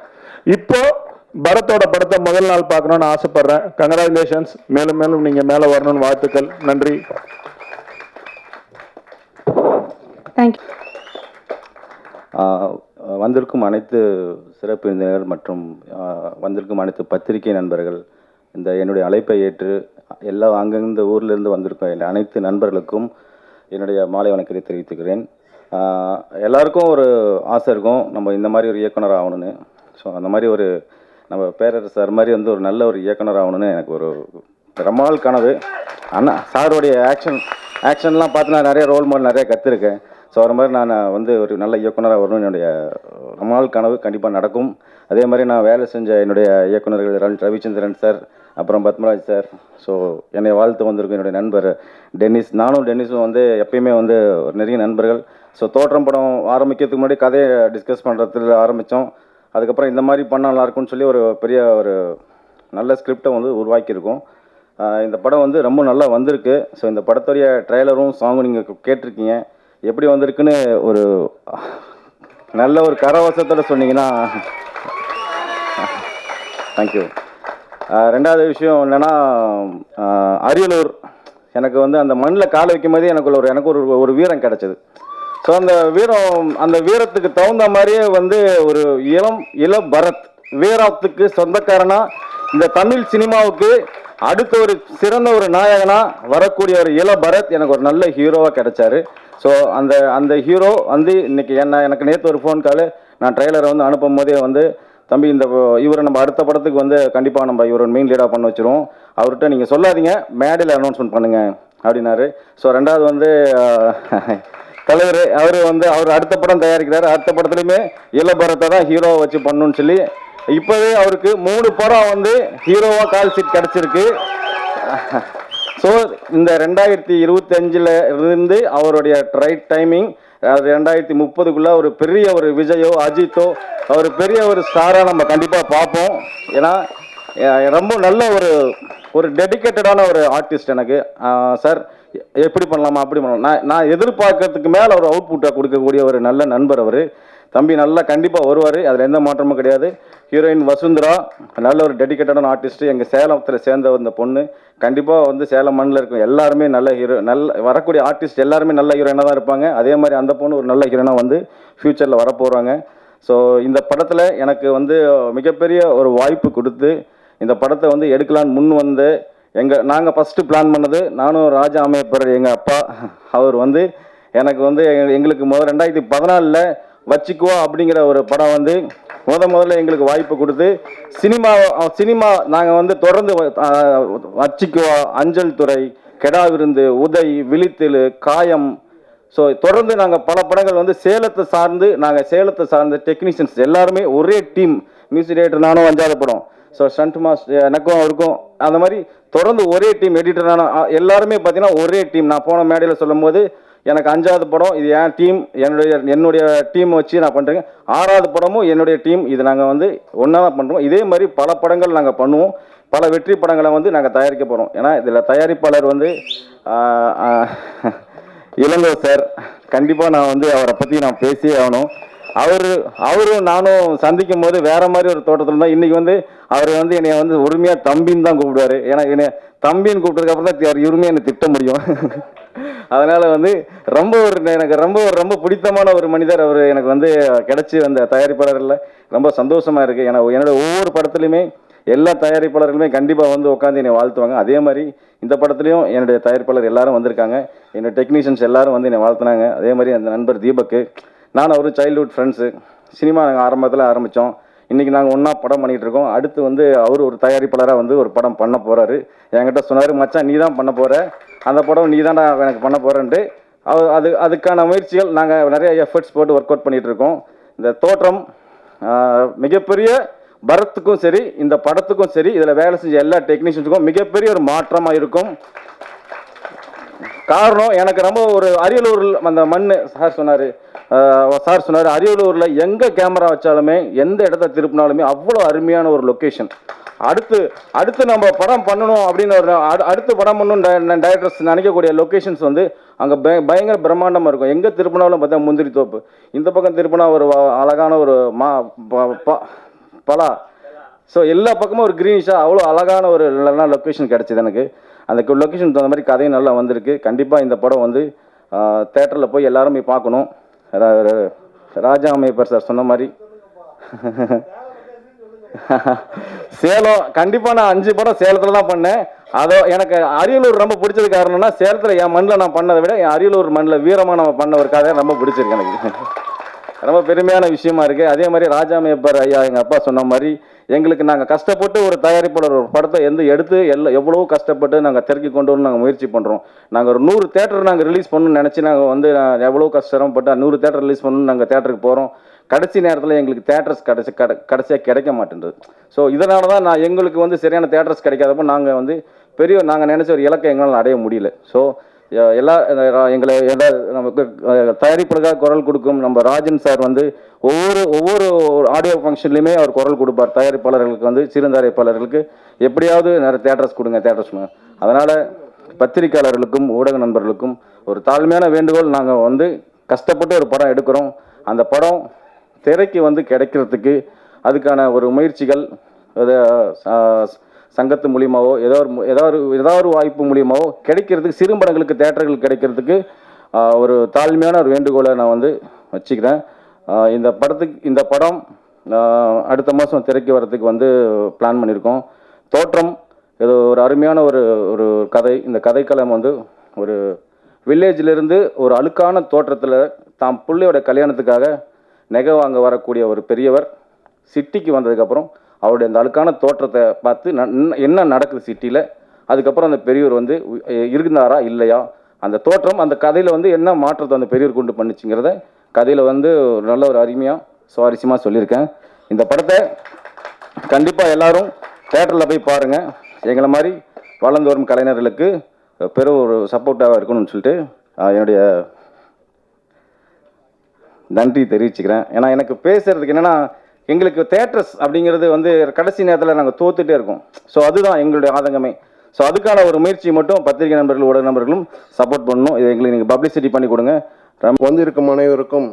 S7: இப்போ பரத்தோட படத்தை முதல் நாள் பார்க்கணும்னு ஆசைப்படுறேன். கங்க்ராச்சுலேஷன்ஸ், மேலும் மேலும் நீங்க மேல வரணும்னு வாழ்த்துக்கள். நன்றி.
S6: தேங்க்யூ.
S8: வந்திருக்கும் அனைத்து சிறப்பு விருந்தினர் மற்றும் வந்திருக்கும் அனைத்து பத்திரிகை நண்பர்கள், இந்த என்னுடைய அழைப்பை ஏற்று எல்லா அங்கந்த ஊர்லேருந்து வந்திருக்கும் அனைத்து நண்பர்களுக்கும் என்னுடைய மாலை வணக்கத்தை தெரிவித்துக்கிறேன். எல்லாருக்கும் ஒரு ஆசை இருக்கும், நம்ம இந்த மாதிரி ஒரு இயக்குனர் ஆகணும்னு. ஸோ அந்த மாதிரி ஒரு நம்ம பேரரசு சார் மாதிரி ஒரு நல்ல ஒரு இயக்குனர் ஆகணும்னு எனக்கு ஒரு ரொம்ப நாள் கனவு. அண்ணா சாருடைய ஆக்ஷன்லாம் பார்த்து நான் நிறைய ரோல் மாடல் நிறைய கற்றுருக்கேன். ஸோ அது மாதிரி நான் ஒரு நல்ல இயக்குனராக வரணும்னு என்னுடைய ரொம்ப நாள் கனவு கண்டிப்பாக நடக்கும். அதே மாதிரி நான் வேலை செஞ்ச என்னுடைய இயக்குநர்கள் ரவிச்சந்திரன் சார், அப்புறம் பத்மராஜ் சார், ஸோ என்னை வாழ்த்து வந்திருக்கும் என்னுடைய நண்பர் டென்னிஸ். நானும் டென்னிஸும் எப்பயுமே நிறைய நண்பர்கள். ஸோ தோற்றம் படம் ஆரம்பிக்கிறதுக்கு முன்னாடி கதையை டிஸ்கஸ் பண்ணுறதுல ஆரம்பித்தோம். அதுக்கப்புறம் இந்த மாதிரி பண்ணால் நல்லாயிருக்கும்னு சொல்லி ஒரு பெரிய ஒரு நல்ல ஸ்கிரிப்டை உருவாக்கியிருக்கோம். இந்த படம் ரொம்ப நல்லா வந்திருக்கு. ஸோ இந்த படத்துடைய ட்ரெய்லரும் சாங்கும் நீங்கள் கேட்டிருக்கீங்க. எப்படி வந்திருக்குன்னு ஒரு நல்ல ஒரு கரவசத்தோடு சொன்னீங்கன்னா தேங்க்யூ. ரெண்டாவது விஷயம் என்னென்னா, அரியலூர் எனக்கு அந்த மண்ணில் காலை வைக்கும் போதே எனக்கு ஒரு வீரம் கிடச்சிது. ஸோ அந்த வீரத்துக்கு தகுந்த மாதிரியே ஒரு இள பரத் வீரத்துக்கு சொந்தக்காரனாக இந்த தமிழ் சினிமாவுக்கு அடுத்த ஒரு சிறந்த ஒரு நாயகனாக வரக்கூடிய ஒரு இள பரத் எனக்கு ஒரு நல்ல ஹீரோவாக கிடைச்சாரு. ஸோ அந்த ஹீரோ இன்னைக்கு எனக்கு நேற்று ஒரு ஃபோன் கால், நான் ட்ரெய்லரை அனுப்பும் போதே தம்பி இவரை நம்ம அடுத்த படத்துக்கு கண்டிப்பாக நம்ம இவரை மெயின் லீடாக பண்ண வச்சுருவோம், அவர்கிட்ட நீங்கள் சொல்லாதீங்க, மேடையில் அனௌன்ஸ்மெண்ட் பண்ணுங்க அப்படின்னாரு. ஸோ ரெண்டாவது தலைவர் அவர் அடுத்த படம் தயாரிக்கிறார். அடுத்த படத்துலையுமே இளபரத்தை தான் ஹீரோவை வச்சு பண்ணணும்னு சொல்லி இப்போவே அவருக்கு 3 படம் ஹீரோவாக கால் சீட் கிடச்சிருக்கு. ஸோ இந்த 2025 இருந்து அவருடைய ரைட் டைமிங் 2030க்குள்ள ஒரு பெரிய ஒரு விஜயோ அஜித்தோ ஒரு பெரிய ஒரு ஸ்டாராக நம்ம கண்டிப்பாக பார்ப்போம். ஏன்னா ரொம்ப நல்ல ஒரு டெடிக்கேட்டடான ஒரு ஆர்டிஸ்ட். எனக்கு சார் எப்படி பண்ணலாமா அப்படி பண்ணலாம், நான் எதிர்பார்க்கறதுக்கு மேலே ஒரு அவுட்புட்டாக கொடுக்கக்கூடிய ஒரு நல்ல நண்பர் அவர். தம்பி நல்லா கண்டிப்பாக வருவார், அதில் எந்த மாற்றமும் கிடையாது. ஹீரோயின் வசுந்தரா நல்ல ஒரு டெடிக்கேட்டடான ஆர்டிஸ்ட்டு. எங்கள் சேலத்தில் சேர்ந்த இந்த பொண்ணு கண்டிப்பாக சேலம் மண்ணில் இருக்கும் எல்லாருமே நல்ல ஹீரோ, வரக்கூடிய ஆர்டிஸ்ட் எல்லாருமே நல்ல ஹீரோயினாக தான் இருப்பாங்க. அதே மாதிரி அந்த பொண்ணு ஒரு நல்ல ஹீரோயினாக ஃப்யூச்சரில் வரப்போகிறாங்க. ஸோ இந்த படத்தில் எனக்கு மிகப்பெரிய ஒரு வாய்ப்பு கொடுத்து இந்த படத்தை எடுக்கலான்னு முன் நாங்கள் ஃபஸ்ட்டு பிளான் பண்ணது நானும் ராஜா அமைப்பர் எங்கள் அப்பா அவர் வந்து எனக்கு வந்து எங்களுக்கு முதல் 2014 வச்சிக்குவா அப்படிங்கிற ஒரு படம் வந்து முதல்ல எங்களுக்கு வாய்ப்பு கொடுத்து சினிமா நாங்கள் வந்து தொடர்ந்து வச்சிக்குவா, அஞ்சல் துறை, கெடா விருந்து, உதய், விழித்திலு, காயம், ஸோ தொடர்ந்து நாங்கள் பல படங்கள் வந்து சேலத்தை சார்ந்த டெக்னீஷியன்ஸ் எல்லாருமே ஒரே டீம். மியூசிக் டைரக்டர் நானும் 5வது படம், ஸோ ஸ்டண்ட் மாஸ்டர் எனக்கும் அவருக்கும் அந்த மாதிரி தொடர்ந்து ஒரே டீம். எடிட்டர் நானும் எல்லாருமே பார்த்தீங்கன்னா ஒரே டீம். நான் போன மேடையில் சொல்லும் போது எனக்கு 5வது படம் இது என் டீம், என்னுடைய டீம் வச்சு நான் பண்ணுறேன். 6வது படமும் என்னுடைய டீம். இது நாங்கள் வந்து ஒன்றா தான் பண்ணுறோம். இதே மாதிரி பல படங்கள் நாங்கள் பண்ணுவோம். பல வெற்றி படங்களை வந்து நாங்கள் தயாரிக்க போகிறோம். ஏன்னா இதில் தயாரிப்பாளர் வந்து இளங்கோ சார். கண்டிப்பாக நான் வந்து அவரை பற்றி நான் பேசியே ஆகணும். அவரும் நானும் சந்திக்கும் போது வேற மாதிரி ஒரு தோட்டத்தில் தான். இன்னைக்கு வந்து அவர் வந்து என்னை வந்து உரிமையாக தம்பின்னு தான் கூப்பிடுவாரு. ஏன்னா என்னை தம்பின்னு கூப்பிட்டதுக்கு அப்புறம் தான் அவர் உரிமையாக என்னை திட்ட முடியும். அதனால வந்து எனக்கு ரொம்ப பிடித்தமான ஒரு மனிதர் அவர் எனக்கு வந்து கிடைச்சி அந்த தயாரிப்பாளர்ல ரொம்ப சந்தோஷமா இருக்கு. ஏன்னா என்னோட ஒவ்வொரு படத்துலையுமே எல்லா தயாரிப்பாளர்களுமே கண்டிப்பாக வந்து உட்காந்து என்னை வாழ்த்துவாங்க. அதே மாதிரி இந்த படத்துலையும் என்னுடைய தயாரிப்பாளர் எல்லாரும் வந்திருக்காங்க. என்னோட டெக்னீஷியன்ஸ் எல்லாரும் வந்து என்னை வாழ்த்துனாங்க. அதே மாதிரி அந்த நண்பர் தீபக்கு, நான் அவரும் சைல்ட்ஹுட் ஃப்ரெண்ட்ஸு. சினிமா நாங்கள் ஆரம்பத்தில் ஆரம்பித்தோம். இன்றைக்கி நாங்கள் ஒன்றா படம் பண்ணிகிட்டு இருக்கோம். அடுத்து வந்து அவர் ஒரு தயாரிப்பாளராக வந்து ஒரு படம் பண்ண போகிறாரு. என்கிட்ட சொன்னார், மச்சான் நீ தான் பண்ண போகிற, அந்த படம் நீ தான்டா எனக்கு பண்ண போகிறேன்ட்டு. அதுக்கான முயற்சிகள் நாங்கள் நிறைய எஃபர்ட்ஸ் போட்டு ஒர்க் அவுட் பண்ணிகிட்டு இருக்கோம். இந்த தோற்றம் மிகப்பெரிய பரத்துக்கும் சரி, இந்த படத்துக்கும் சரி, இதில் வேலை செஞ்ச எல்லா டெக்னீஷியன்ஸுக்கும் மிகப்பெரிய ஒரு மாற்றமாக இருக்கும். காரணம் எனக்கு ரொம்ப ஒரு அரியலூரில் அந்த மண் சார் சொன்னார் அரியலூரில் எங்கே கேமரா வச்சாலுமே எந்த இடத்த திருப்பினாலுமே அவ்வளோ அருமையான ஒரு லொக்கேஷன். அடுத்து நம்ம படம் பண்ணணும் அப்படின்னு அடுத்து படம் பண்ணணும் டைரக்டர்ஸ் நினைக்கக்கூடிய லொக்கேஷன்ஸ் வந்து அங்கே பயங்கர பிரம்மாண்டமாக இருக்கும். எங்கே திருப்பினாலும் பார்த்தா முந்திரி தோப்பு, இந்த பக்கம் திருப்பினா ஒரு அழகான ஒரு பலா, ஸோ எல்லா பக்கமும் ஒரு க்ரீனிஷாக அவ்வளோ அழகான ஒரு நல்ல லொக்கேஷன் கிடச்சிது எனக்கு. அந்த லொக்கேஷன் தகுந்த மாதிரி கதையும் நல்லா வந்திருக்கு. கண்டிப்பாக இந்த படம் வந்து தேட்டரில் போய் எல்லாருமே பார்க்கணும். ராஜா அமைப்பர் சார் சொன்ன மாதிரி சேலம் கண்டிப்பாக நான் 5 படம் சேலத்தில் தான் பண்ணேன். எனக்கு அரியலூர் ரொம்ப பிடிச்சது காரணம்னா சேலத்தில் என் மண்ணில் நான் பண்ணதை விட என் அரியலூர் மண்ணில் வீரமாக நம்ம பண்ண ஒரு கதை ரொம்ப பிடிச்சிருக்கு எனக்கு. ரொம்ப பெருமையான விஷயமா இருக்குது. அதே மாதிரி ராஜா அமைப்பர் ஐயா எங்கள் அப்பா சொன்ன மாதிரி எங்களுக்கு நாங்கள் கஷ்டப்பட்டு ஒரு தயாரிப்பாளர் ஒரு படத்தை எடுத்து எவ்வளோ கஷ்டப்பட்டு நாங்கள் திறக்கி கொண்டு வந்து நாங்கள் முயற்சி பண்ணுறோம். நாங்கள் ஒரு 100 தேட்டர் நாங்கள் ரிலீஸ் பண்ணணும்னு நினச்சி நாங்கள் வந்து எவ்வளோ கஷ்டப்பட்டு 100 தேட்டர் ரிலீஸ் பண்ணணும்னு நாங்கள் தேட்டருக்கு போகிறோம். கடைசி நேரத்தில் எங்களுக்கு தேட்டர்ஸ் கடைசியாக கிடைக்க மாட்டேன்றது. ஸோ இதனால தான் எங்களுக்கு வந்து சரியான தேட்டர்ஸ் கிடைக்காதப்போ நாங்கள் வந்து நாங்கள் நினச்ச ஒரு இலக்கை எங்களால் அடைய முடியல. ஸோ நமக்கு தயாரிப்புகளுக்காக குரல் கொடுக்கும் நம்ம ராஜன் சார் வந்து ஒவ்வொரு ஆடியோ ஃபங்க்ஷன்லையுமே அவர் குரல் கொடுப்பார். தயாரிப்பாளர்களுக்கு வந்து சிறு தயாரிப்பாளர்களுக்கு எப்படியாவது நிறைய தேட்டர்ஸ் கொடுங்க தேட்டர்ஸ். அதனால் பத்திரிகையாளர்களுக்கும் ஊடக நண்பர்களுக்கும் ஒரு தாழ்மையான வேண்டுகோள், நாங்கள் வந்து கஷ்டப்பட்டு ஒரு படம் எடுக்கிறோம். அந்த படம் திரைக்கு வந்து கிடைக்கிறதுக்கு அதுக்கான ஒரு முயற்சிகள் சங்கத்து மூலியமாவோ ஏதாவது வாய்ப்பு மூலியமாவோ கிடைக்கிறதுக்கு, சிறுபடங்களுக்கு தேட்டர்கள் கிடைக்கிறதுக்கு ஒரு தாழ்மையான ஒரு வேண்டுகோளை நான் வந்து வச்சுக்கிறேன். இந்த படம் அடுத்த மாதம் திரைக்கு வர்றதுக்கு வந்து பிளான் பண்ணியிருக்கோம். தோற்றம் இது ஒரு அருமையான ஒரு கதை. இந்த கதைக்களம் வந்து ஒரு வில்லேஜிலிருந்து ஒரு அழுக்கான தோற்றத்தில் தாம் பிள்ளையோட கல்யாணத்துக்காக நகை வாங்க வரக்கூடிய ஒரு பெரியவர் சிட்டிக்கு வந்ததுக்கப்புறம் அவருடைய அந்த அழுக்கான தோற்றத்தை பார்த்து என்ன நடக்குது சிட்டியில், அதுக்கப்புறம் அந்த பெரியவர் வந்து இருந்தாரா இல்லையா, அந்த தோற்றம் அந்த கதையில் வந்து என்ன மாற்றத்தை அந்த பெரியவர் கொண்டு பண்ணிச்சுங்கிறத கதையில் வந்து ஒரு நல்ல ஒரு அருமையாக சுவாரஸ்யமாக சொல்லியிருக்கேன். இந்த படத்தை கண்டிப்பாக எல்லாரும் தேட்டரில் போய் பாருங்கள். எங்களை மாதிரி வளர்ந்து வரும் கலைஞர்களுக்கு பெரும் ஒரு சப்போர்ட்டாக இருக்கணும்னு சொல்லிட்டு என்னுடைய நன்றி தெரிவிச்சுக்கிறேன். ஏன்னா எனக்கு பேசுகிறதுக்கு என்னென்னா எங்களுக்கு தேட்டர்ஸ் அப்படிங்கிறது வந்து கடைசி நேரத்தில் நாங்கள் தோத்துட்டே இருக்கோம். ஸோ அதுதான் எங்களுடைய ஆதங்கமே. ஸோ அதுக்கான ஒரு முயற்சி மட்டும் பத்திரிகை நண்பர்கள் ஊடக நண்பர்களும் சப்போர்ட் பண்ணணும். இதை எங்களுக்கு நீங்கள் பப்ளிசிட்டி பண்ணி கொடுங்க.
S9: வந்திருக்கும் அனைவருக்கும்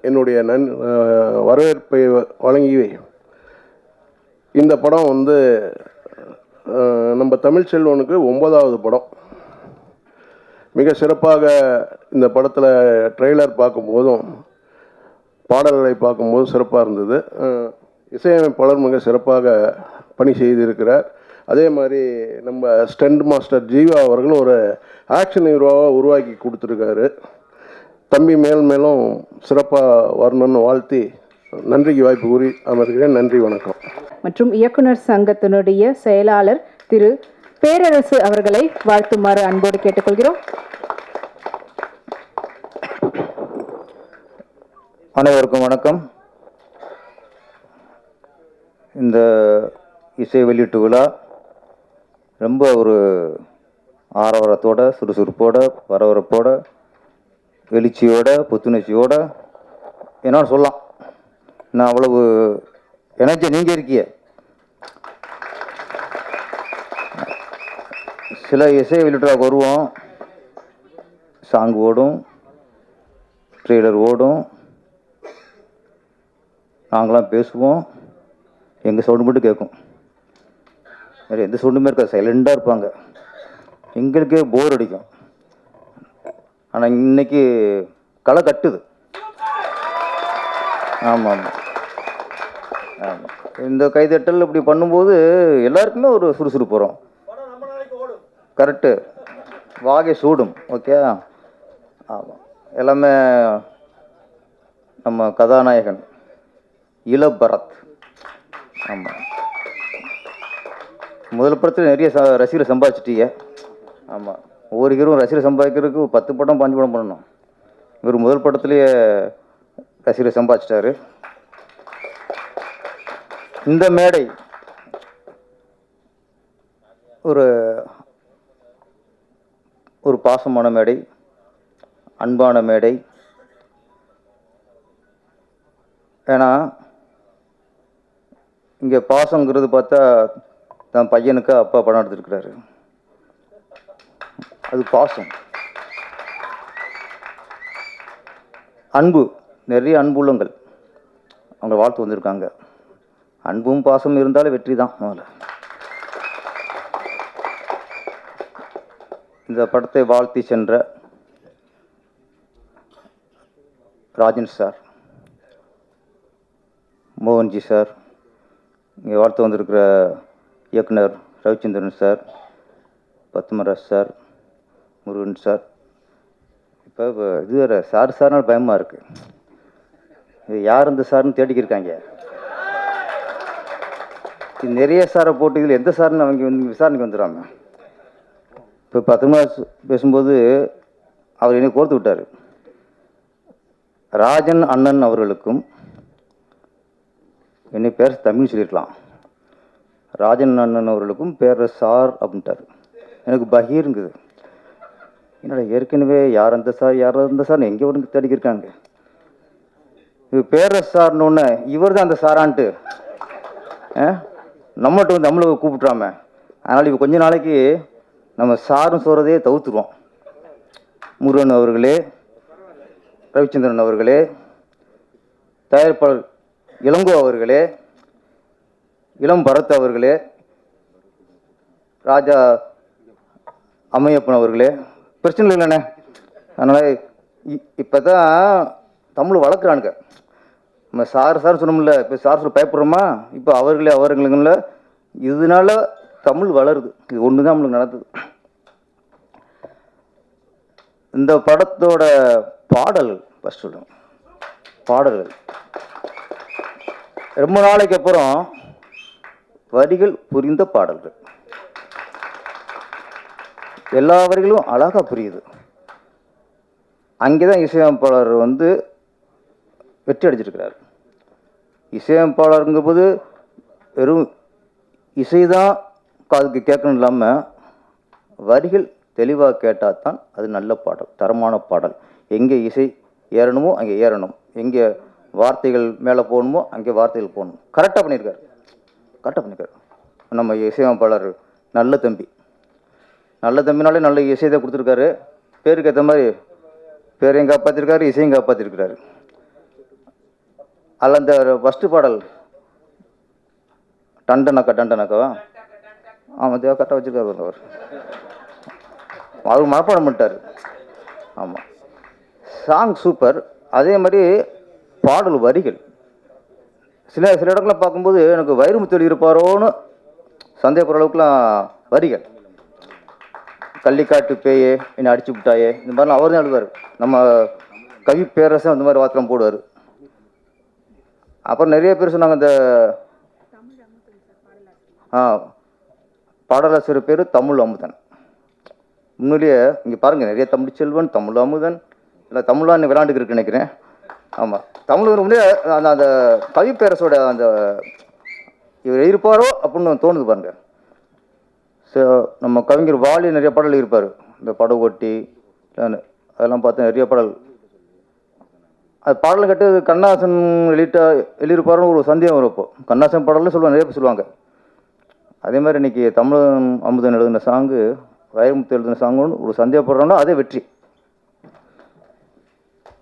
S9: என்னுடைய வரவேற்பை வழங்கி, இந்த படம் வந்து நம்ம தமிழ்ச்செல்வனுக்கு 9வது படம். மிக சிறப்பாக இந்த படத்தில் ட்ரெய்லர் பார்க்கும்போதும் பாடல்களை பார்க்கும்போது சிறப்பாக இருந்தது. இசையமைப்பாளர் மிக சிறப்பாக பணி செய்திருக்கிறார். அதே மாதிரி நம்ம ஸ்டண்ட் மாஸ்டர் ஜீவா அவர்களும் ஒரு ஆக்ஷன் ஹீரோவாக உருவாக்கி கொடுத்துருக்காரு. தம்பி மேலும் சிறப்பாக வரணும்னு வாழ்த்தி நன்றிக்கு வாய்ப்பு கூறி அமர்கிறேன். நன்றி, வணக்கம்.
S6: மற்றும் இயக்குனர் சங்கத்தினுடைய செயலாளர் திரு பேரரசு அவர்களை வாழ்த்துமாறு அன்போடு கேட்டுக்கொள்கிறோம்.
S10: அனைவருக்கும் வணக்கம். இந்த இசை வெளியீட்டு விழா ரொம்ப ஒரு ஆரவாரத்தோட, சுறுசுறுப்போட, பரபரப்போட, எழுச்சியோட, புத்துணர்ச்சியோட என்னால் சொல்லலாம். நான் அவ்வளவு எனர்ஜி நீங்கள் இருக்கிய. சில இசை வெளியீட்டு வருவோம், சாங் ஓடும், ட்ரெய்லர் ஓடும், நாங்களாம் பேசுவோம், எங்கள் சவுண்டு மட்டும் கேட்கும், வேறு எந்த சவுண்டுமே இருக்காது, சைலண்டாக இருப்பாங்க, எங்களுக்கே போர் அடிக்கும். ஆனால் இன்னைக்கு களை கட்டுது. ஆமாம் ஆமாம் ஆமாம். இந்த கைதட்டல் இப்படி பண்ணும்போது எல்லாருக்குமே ஒரு சுறுசுறுப்பு வரும். கரெக்டு, வாகை சூடும். ஓகே, ஆமாம். எல்லாமே நம்ம கதாநாயகன் இளபரத். ஆமாம், முதல் படத்தில் நிறைய ரசிகரை சம்பாதிச்சிட்டீங்க. ஆமாம், ஒவ்வொரு ஹீரோவும் ரசிகரை சம்பாதிக்கிறதுக்கு 10 படம் 5 படம் பண்ணணும். இவர் முதல் படத்துலேயே ரசிகரை சம்பாதிச்சிட்டாரு. இந்த மேடை ஒரு பாசமான மேடை, அன்பான மேடை. ஏன்னா இங்கே பாசங்கிறது பார்த்தா தன் பையனுக்கு அப்பா படம் எடுத்துருக்கிறாரு, அது பாசம். அன்பு, நிறைய அன்புள்ளங்கள் அவங்க வாழ்த்து வந்திருக்காங்க. அன்பும் பாசமும் இருந்தாலே வெற்றி தான். முதல்ல இந்த படத்தை வாழ்த்தி சென்ற ராஜன் சார், மோகன்ஜி சார், இங்கே வாழ்த்து வந்திருக்கிற இயக்குனர் Ravichandran sir, Padmaraj sir, Murugan sir. இப்போ இது வேறு சார்னால பயமாக இருக்குது. இது யார் இந்த சார்னு தேடிக்கிருக்காங்க. இது நிறைய சாரை போட்டு இதில் எந்த சார்னு அவங்க வந்து விசாரணைக்கு வந்துடுறாங்க. இப்போ பத்மராஜ் பேசும்போது அவர் என்னை கோர்த்து விட்டார். ராஜன் அண்ணன் அவர்களுக்கும் என்னை பேர் தமிழ் சொல்லியிருக்கலாம், ராஜன் அண்ணன் அவர்களுக்கும் பேர் சார் அப்படின்ட்டார். எனக்கு பகீருங்குது. என்னோட ஏற்கனவே யார் அந்த சார் எங்கே ஒரு தேடிக்கிருக்காங்க. இது பேர சார்னு இவர் தான் அந்த சாரான்ட்டு நம்மகிட்ட வந்து நம்மளை கூப்பிட்றாம. அதனால் இப்போ கொஞ்ச நாளைக்கு நம்ம சாரும் சொல்கிறதே தவிர்த்துருவோம். முருகன் அவர்களே, ரவிச்சந்திரன் அவர்களே, தயாரிப்பாளர் இளங்கோ அவர்களே, இளம் பரத் அவர்களே, ராஜா அம்மையப்பன் அவர்களே, பிரச்சனை இல்லைண்ணே. அதனால் இப்போ தான் தமிழ் வளர்க்குறானுங்க. நம்ம சார் சொன்னோம்ல, இப்போ சார் சொல்ல பயப்படுறோமா, இப்போ அவர்களுங்கள இதனால தமிழ் வளருது. இது ஒன்று தான் நம்மளுக்கு நடக்குது. இந்த படத்தோட பாடல்கள் ஃபஸ்ட் சொல்லுங்க. பாடல்கள் ரொம்ப நாளைக்கு அப்புறம் வரிகள் புரிந்த பாடல்கள். எல்லா வரிகளும் அழகாக புரியுது. அங்கே தான் இசையமைப்பாளர் வந்து வெற்றி அடிச்சிருக்கிறார். இசையமைப்பாளருங்கும்போது வெறும் இசைதான் காதுக்கு கேட்கணும் இல்லாமல் வரிகள் தெளிவாக கேட்டால் தான் அது நல்ல பாடல், தரமான பாடல். எங்கே இசை ஏறணுமோ அங்கே ஏறணும், எங்கே வார்த்தைகள் மேலே போகணுமோ அங்கே வார்த்தைகள் போகணும். கரெக்டாக பண்ணியிருக்காரு நம்ம இசையமைப்பாளர். நல்ல தம்பினாலே நல்ல இசை தான் கொடுத்துருக்காரு. பேருக்கு ஏற்ற மாதிரி பேரையும் காப்பாற்றிருக்காரு, இசையும் காப்பாற்றிருக்கிறாரு. அதில் அந்த ஃபஸ்ட்டு பாடல் டண்டனக்காவா, ஆமாம் தேவை கரெக்டாக வச்சுருக்காரு அவர் மனப்பாடம் பண்ணிட்டார். ஆமாம், சாங் சூப்பர். அதே மாதிரி பாடல் வரிகள் சில இடங்களில் பார்க்கும்போது எனக்கு வைரமுத்து இருப்பாரோன்னு சந்தேகப்படுற அளவுக்குலாம் வரிகள். கள்ளிக்காட்டு பேயே என்னை அடிச்சு விட்டாயே, இந்த மாதிரிலாம் அவர் தான் எழுதுவார். நம்ம கவி பேரரசன் அந்த மாதிரி வார்த்தைலாம் போடுவார். அப்புறம் நிறைய பேர் சொன்னாங்க, இந்த பாடலாசிரியர் பேர் தமிழ் அமுதன். உண்மையிலேயே இங்கே பாருங்கள், நிறைய தமிழ் செல்வன், தமிழ் அமுதன், இல்லை தமிழான்னு விளையாண்டுக்கு இருக்குன்னு நினைக்கிறேன். ஆமாம், தமிழ் உண்மையிலே அந்த அந்த கவி பேரரசோட அந்த இவர் இருப்பாரோ அப்படின்னு தோணுது பாருங்க. ஸோ நம்ம கவிஞர் வாலி நிறைய பாடல் இருப்பார், இந்த படகோட்டி அதெல்லாம் பார்த்து நிறைய பாடல். அது பாடல் கேட்டு கண்ணாசன் எழுதியிருப்பாருன்னு ஒரு சந்தேகம் வரும். இப்போ கண்ணாசன் பாடல்னு சொல்லுவாங்க, நிறைய பேர் சொல்லுவாங்க. அதே மாதிரி இன்னைக்கு தமிழ் அமுதன் எழுதின சாங்கு, வைரமுத்து எழுதின சாங்குன்னு ஒரு சந்தேகப்படுறோம்னா அதே வெற்றி.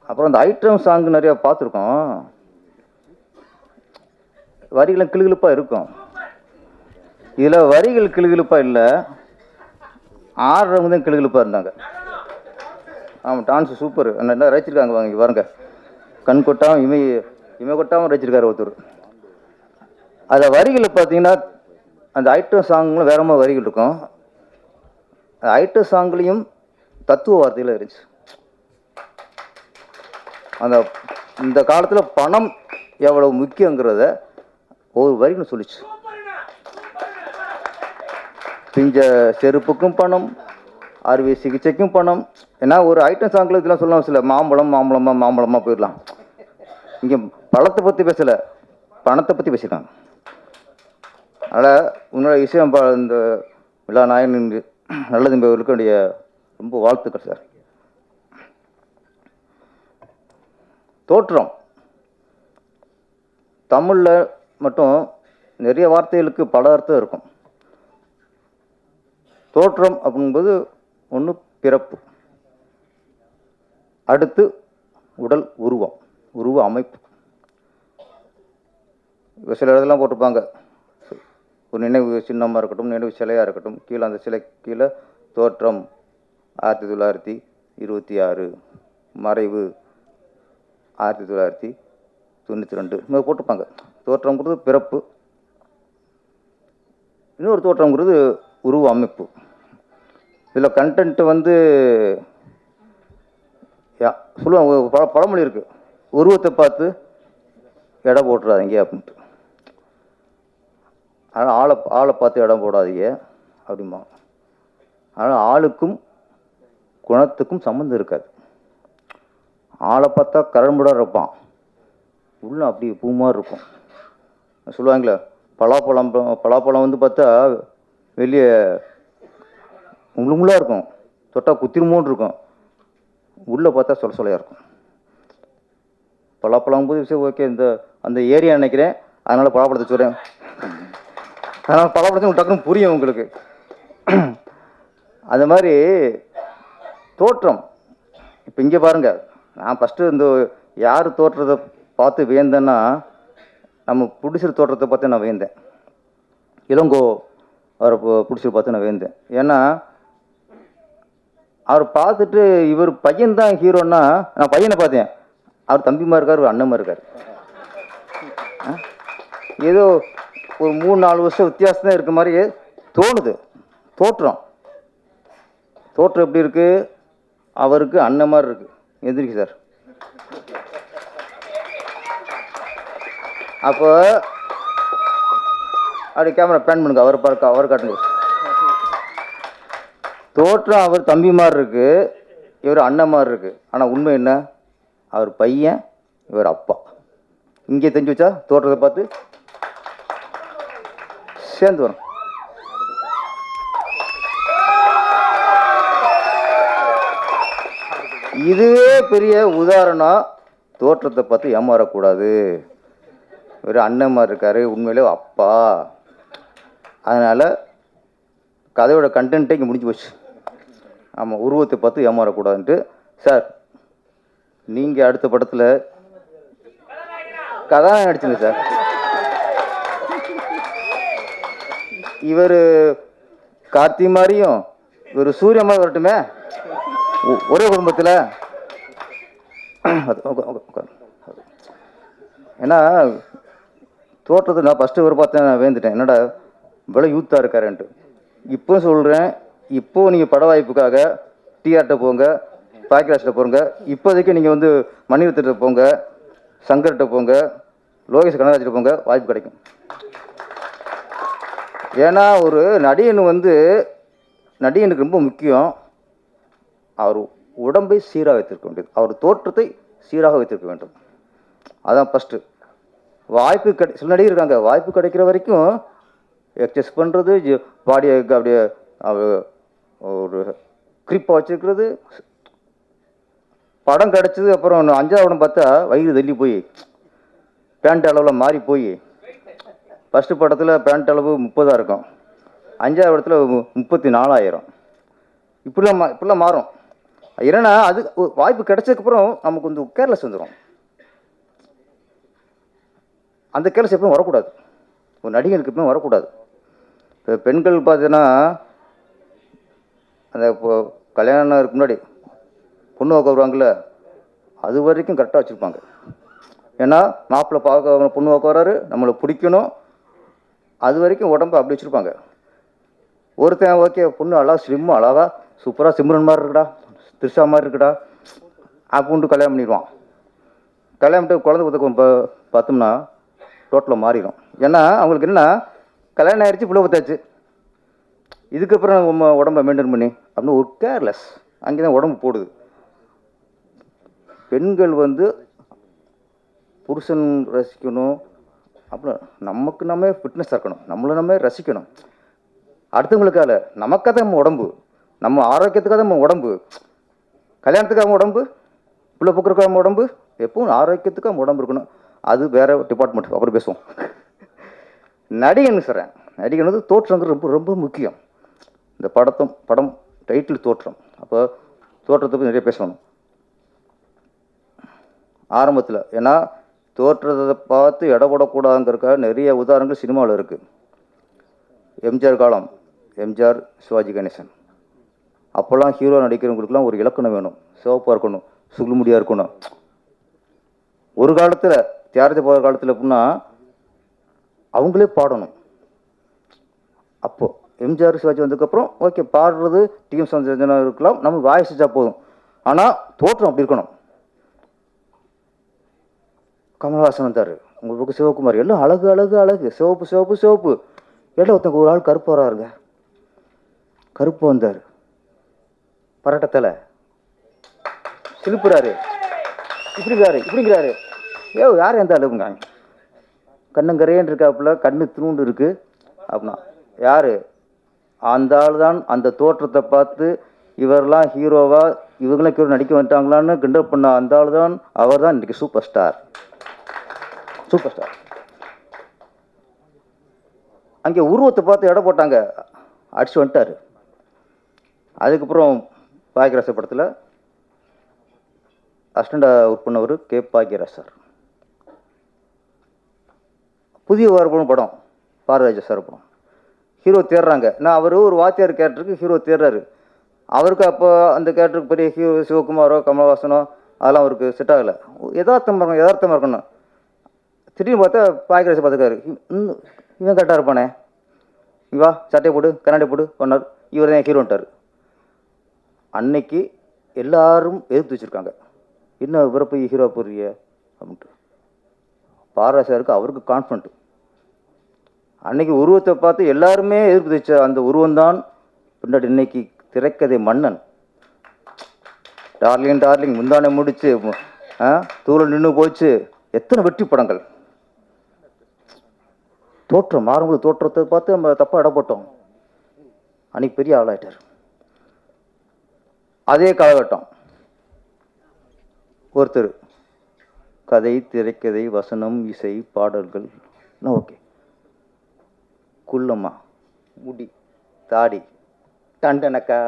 S10: அப்புறம் அந்த ஐட்டம் சாங்கு நிறையா பார்த்துருக்கோம், வரிகளும் கிளுகிழுப்பாக இருக்கும். இதில் வரிகள் கிளுகிழுப்பாக இல்லை, ஆடுறவங்க தான் கிளுகிழுப்பாக இருந்தாங்க. ஆமாம், டான்ஸு சூப்பர், என்ன ரசிச்சிருக்காங்க. வாங்க பாருங்க, கண் கொட்டாமல் இமை கொட்டாமல் ரசிச்சிருக்காரு ஒருத்தர். அதில் வரிகள் பார்த்தீங்கன்னா அந்த ஐட்டம் சாங்லாம் வேற மாதிரி வரிகள் இருக்கும். ஐட்டம் சாங்லேயும் தத்துவ வார்த்தையில் இருந்துச்சு. அந்த இந்த காலத்தில் பணம் எவ்வளவு முக்கியங்கிறத ஒரு வரிகள் சொல்லிச்சு. பிஞ்ச செருப்புக்கும் பணம், அறுவை சிகிச்சைக்கும் பணம். ஏன்னா ஒரு ஐட்டம் சாங்கில் இதெல்லாம் சொல்லலாம், சில மாம்பழமாக போயிடலாம். இங்கே பழத்தை பற்றி பேசலை, பணத்தை பற்றி பேசியிருக்காங்க. அதனால் உன்னோட விஷயம் இந்த விழா நாயன் நல்லது என்பவர்களுக்கு என்னுடைய ரொம்ப வாழ்த்துக்கள் சார். தோற்றம் தமிழில் மட்டும் நிறைய வார்த்தைகளுக்கு பல அர்த்தம் இருக்கும். தோற்றம் அப்படிங்கும்போது ஒன்று பிறப்பு, அடுத்து உடல் உருவம், உருவ அமைப்பு. இப்போ சில இடத்துலாம் போட்டிருப்பாங்க, ஒரு நினைவு சின்னமாக இருக்கட்டும், நினைவு சிலையாக இருக்கட்டும், கீழே அந்த சிலை கீழே தோற்றம் 1926, மறைவு 1992 இந்த மாதிரி போட்டிருப்பாங்க. தோற்றம்ங்கிறது பிறப்பு, இன்னொரு தோற்றம்ங்கிறது உருவ அமைப்பு. இதில் கண்டென்ட்டு வந்து சொல்லுவாங்க, பழமொழி இருக்குது, உருவத்தை பார்த்து எடை போட்டுறாதீங்க அப்படின்ட்டு. ஆனால் ஆளை பார்த்து இடம் போடாதீங்க அப்படிமா. ஆனால் ஆளுக்கும் குணத்துக்கும் சம்மந்தம் இருக்காது. ஆளை பார்த்தா கரம்புடாக இருப்பான், உள்ள அப்படி பூ மாதிரி இருக்கும். சொல்லுவாங்களே, பலாப்பழம் வந்து பார்த்தா வெளியே முள்ளுமுள்ளாக இருக்கும், தொட்டா குத்திருமோன்னு இருக்கும், உள்ளே பார்த்தா சொலையாக இருக்கும். பலாப்பழம் போது விஷயம் ஓகே, அந்த ஏரியா நினைக்கிறேன், அதனால் பலாப்பழத்தை சொல்கிறேன். அதனால் பலாப்பழத்தை டக்குன்னு புரியும் உங்களுக்கு. அது மாதிரி தோற்றம். இப்போ இங்கே பாருங்கள், நான் ஃபஸ்ட்டு இந்த யார் தோற்றத்தை பார்த்து வியந்தேன்னா, நம்ம பிடிச்சிரு தோற்றத்தை பார்த்து நான் வியந்தேன். இளங்கோ அவரை பிடிச்சிரு பார்த்து நான் வியந்தேன். ஏன்னா அவர் பார்த்துட்டு இவர் பையன்தான் ஹீரோன்னா, நான் பையனை பார்த்தேன், அவர் தம்பிமா இருக்கார், ஒரு அண்ணம்மா இருக்கார். ஏதோ ஒரு 3-4 வருஷம் வித்தியாசம் தான் இருக்க மாதிரி தோணுது. தோற்றம் எப்படி இருக்கு, அவருக்கு அண்ணன் மாதிரி இருக்கு. எந்திரிக்கு சார். அப்போ அப்படி கேமரா பேன் பண்ணுங்க, அவர் பார்க்க அவர் காட்டுங்க. தோற்றம் அவர் தம்பி மாதிரி இருக்கு, இவர் அண்ணன் மாதிரி இருக்கு. ஆனால் உண்மை என்ன, அவர் பையன், இவர் அப்பா. இங்கே தெரிஞ்சு வச்சா தோற்றத்தை பார்த்து சேர்ந்து வரும். இதுவே பெரிய உதாரணம். தோற்றத்தை பார்த்து ஏமாறக்கூடாது. ஒரு அண்ணன் மாதிரி இருக்காரு, உண்மையிலே அப்பா. அதனால் கதையோட கண்டென்ட்டே இங்கே முடிஞ்சு போச்சு. ஆமாம், உருவத்தை பார்த்து ஏமாறக்கூடாதுன்ட்டு. சார், நீங்கள் அடுத்த படத்தில் கதாநாயகன் நடிச்சுங்க சார். இவர் கார்த்தி மாதிரியும் இவர் சூரிய மாதிரி வரட்டுமே, ஒரே குடும்பத்தில். ஏன்னா தோற்றத்தை நான் ஃபஸ்ட்டு இவர் பார்த்தேன், நான் வேந்துட்டேன். என்னடா இவ்வளோ யூத்தாக இருக்காருன்ட்டு. இப்போ சொல்கிறேன், இப்போது நீங்கள் பட வாய்ப்புக்காக டிஆர்ட்ட போங்க, பாக்கியராஜ்கிட்ட போங்க, இப்போதைக்கு நீங்கள் வந்து மணிரத்னத்தை போங்க, சங்கர்கிட்ட போங்க, லோகேஷ் கனகராஜ்கிட்ட போங்க, வாய்ப்பு கிடைக்கும். ஏன்னா ஒரு நடிகனுக்கு ரொம்ப முக்கியம் அவர் உடம்பை சீராக வைத்திருக்க வேண்டியது, அவர் தோற்றத்தை சீராக வைத்திருக்க வேண்டும். அதான் ஃபஸ்ட்டு. வாய்ப்பு சில நடிகர் இருக்காங்க, வாய்ப்பு கிடைக்கிற வரைக்கும் எக்ஸஸ் பண்ணுறது, பாடியை அப்படியே ஒரு கிரிப்பாக வச்சுருக்கிறது. படம் கிடச்சது அப்புறம் 5ஆவது படம் பார்த்தா வயிறு தள்ளி போய் பேண்ட் அளவில் மாறி போய், ஃபஸ்ட்டு படத்தில் பேண்ட் அளவு 30 இருக்கும், 5ஆவது படத்தில் 34,000. இப்படிலாம் மாறும். ஏன்னா அது வாய்ப்பு கிடைச்சதுக்கப்புறம் நமக்கு வந்து கேர்லெஸ் வந்துடும். அந்த கேர்லெஸ் எப்பவும் வரக்கூடாது, ஒரு நடிகனுக்கு எப்பவும் வரக்கூடாது. இப்போ பெண்கள் பார்த்தீங்கன்னா அந்த இப்போ கல்யாணம் இருக்கு முன்னாடி பொண்ணு வாக்க வருவாங்கள்ல, அது வரைக்கும் கரெக்டாக வச்சுருப்பாங்க. ஏன்னா மாப்பிள்ளை பார்க்க பொண்ணு வாக்க வர்றாரு, நம்மளை பிடிக்கணும், அது வரைக்கும் உடம்பு அப்படி வச்சுருப்பாங்க. ஒருத்தன் ஓகே பொண்ணு அழகா ஸ்லிம்மாக அழகா சூப்பராக சிம்ரன் மாதிரி இருக்குடா, த்ரிஷா மாதிரி இருக்குடா அப்படின்ட்டு கல்யாணம் பண்ணிடுவான். கல்யாணம் பண்ணிட்டு குழந்தை கொடுத்த பார்த்தோம்னா டோட்டலாக மாறிடும். ஏன்னா அவங்களுக்கு என்ன, கல்யாணம் ஆயிடுச்சு, பிள்ளை பார்த்தாச்சு, இதுக்கப்புறம் நம்ம உடம்பை மெயின்டைன் பண்ணி அப்படின்னு ஒரு கேர்லெஸ், அங்கே தான் உடம்பு போடுது. பெண்கள் வந்து புருஷன் ரசிக்கணும், அப்புறம் நமக்கு நம்ம ஃபிட்னஸாக இருக்கணும், நம்மளை நம்ம ரசிக்கணும். அடுத்தவங்களுக்காக நமக்காக தான் நம்ம உடம்பு, நம்ம ஆரோக்கியத்துக்காக தான் நம்ம உடம்பு, கல்யாணத்துக்காக உடம்பு, பிள்ளை போக்குறதுக்காக உடம்பு, எப்பவும் ஆரோக்கியத்துக்காக உடம்பு இருக்கணும். அது வேறு டிபார்ட்மெண்ட், அப்புறம் பேசுவோம். நடிகன் சொல்கிறேன், நடிகன் வந்து தோற்றங்கிறது ரொம்ப ரொம்ப முக்கியம். இந்த படம் டைட்டில் தோற்றம், அப்போ தோற்றத்தை பற்றி நிறைய பேசணும் ஆரம்பத்தில். ஏன்னா தோற்றத்தை பார்த்து இடப்படக்கூடாதுங்கிறக்காக நிறைய உதாரணங்கள் சினிமாவில் இருக்குது. எம்ஜிஆர் காலம், எம்ஜிஆர், சிவாஜி கணேசன், அப்போல்லாம் ஹீரோ நடிக்கிறவங்களுக்குலாம் ஒரு இலக்கணம் வேணும், சிவப்பாக இருக்கணும், சுகுமுடியாக இருக்கணும். ஒரு காலத்தில் தியாகராஜ போகிற காலத்தில் எப்படின்னா அவங்களே பாடணும். அப்போது எம்ஜிஆர் சிவாஜி வந்ததுக்கப்புறம் ஓகே பாடுறது டிஎம் சௌந்தரராஜனா இருக்கலாம், நம்ம வாய்ஸா போதும், ஆனால் தோற்றம் அப்படி இருக்கணும். கமல்ஹாசன் வந்தார், உங்களுக்கு சிவகுமார், எல்லாம் அழகு அழகு அழகு, சிவப்பு சிவப்பு சிவப்பு, எல்லாம் ஒருத்தங்க ஒரு ஆள் கருப்பு வராருங்க, கருப்பு வந்தார், பரட்டத்தில் சிலுப்புறாரு, இப்படிங்கிறாரு, யார் எந்த அளவுங்க, கண்ணுங்கரையன் இருக்காப்புல, கண்ணு திருண்டு இருக்கு அப்படின்னா யார், அந்த ஆள் தான். அந்த தோற்றத்தை பார்த்து இவரெல்லாம் ஹீரோவா, இவங்களாம் ஹீரோ நடிக்க வந்துட்டாங்களான்னு கிண்டல் பண்ண அந்த ஆள் தான், அவர் தான் இன்றைக்கி சூப்பர் ஸ்டார். அங்கே உருவத்தை பார்த்து இடம் போட்டாங்க, அடிச்சு வந்துட்டார். அதுக்கப்புறம் பாக்கியராஜ் படத்தில் அசிஸ்டண்டாக ஒர்க் பண்ணவர் கே பாக்கியராஜ் சார். புதிய வாரப்படும் படம், பாரதிராஜா சார் படம், ஹீரோ தேடுறாங்க. நான் அவர் ஒரு வாத்தியார் கேரக்டருக்கு ஹீரோ தேடுறாரு. அவருக்கு அப்போ அந்த கேரக்டருக்கு பெரிய ஹீரோ சிவகுமாரோ கமல்ஹாசனோ அதெல்லாம் அவருக்கு செட் ஆகலை. யதார்த்தமாக இருக்கணும். திடீர்னு பார்த்தா பாக்கியராஜை பார்த்துக்காரு, இவன் கரெக்டாக இருப்பானே, இவா சட்டையை போடு கண்ணாடி போடு பண்ணார், இவர் தான் ஹீரோன்ட்டார். அன்னைக்கு எல்லாரும் எதிர்த்து வச்சுருக்காங்க, என்ன இவரை போய் ஹீரோ போடுறிய அப்படின்ட்டு. பாரதிராஜாருக்கு அவருக்கு கான்ஃபிடென்ட். அன்னைக்கு உருவத்தை பார்த்து எல்லாருமே எதிர்ப்பு வச்ச அந்த உருவம்தான் பின்னாடி இன்னைக்கு திரைக்கதை மன்னன். டார்லிங் முந்தானை முடிச்சு, தூள நின்று போச்சு, எத்தனை வெற்றி படங்கள். தோற்றம் மாறும்போது தோற்றத்தை பார்த்து நம்ம தப்பாக இடப்பட்டோம். அன்னைக்கு பெரிய ஆளாயிட்டார். அதே காலகட்டம் ஒருத்தர் கதை, திரைக்கதை, வசனம், இசை, பாடல்கள் ஓகே, குள்ளம்மா, முடி, தாடி, டண்டனக்கா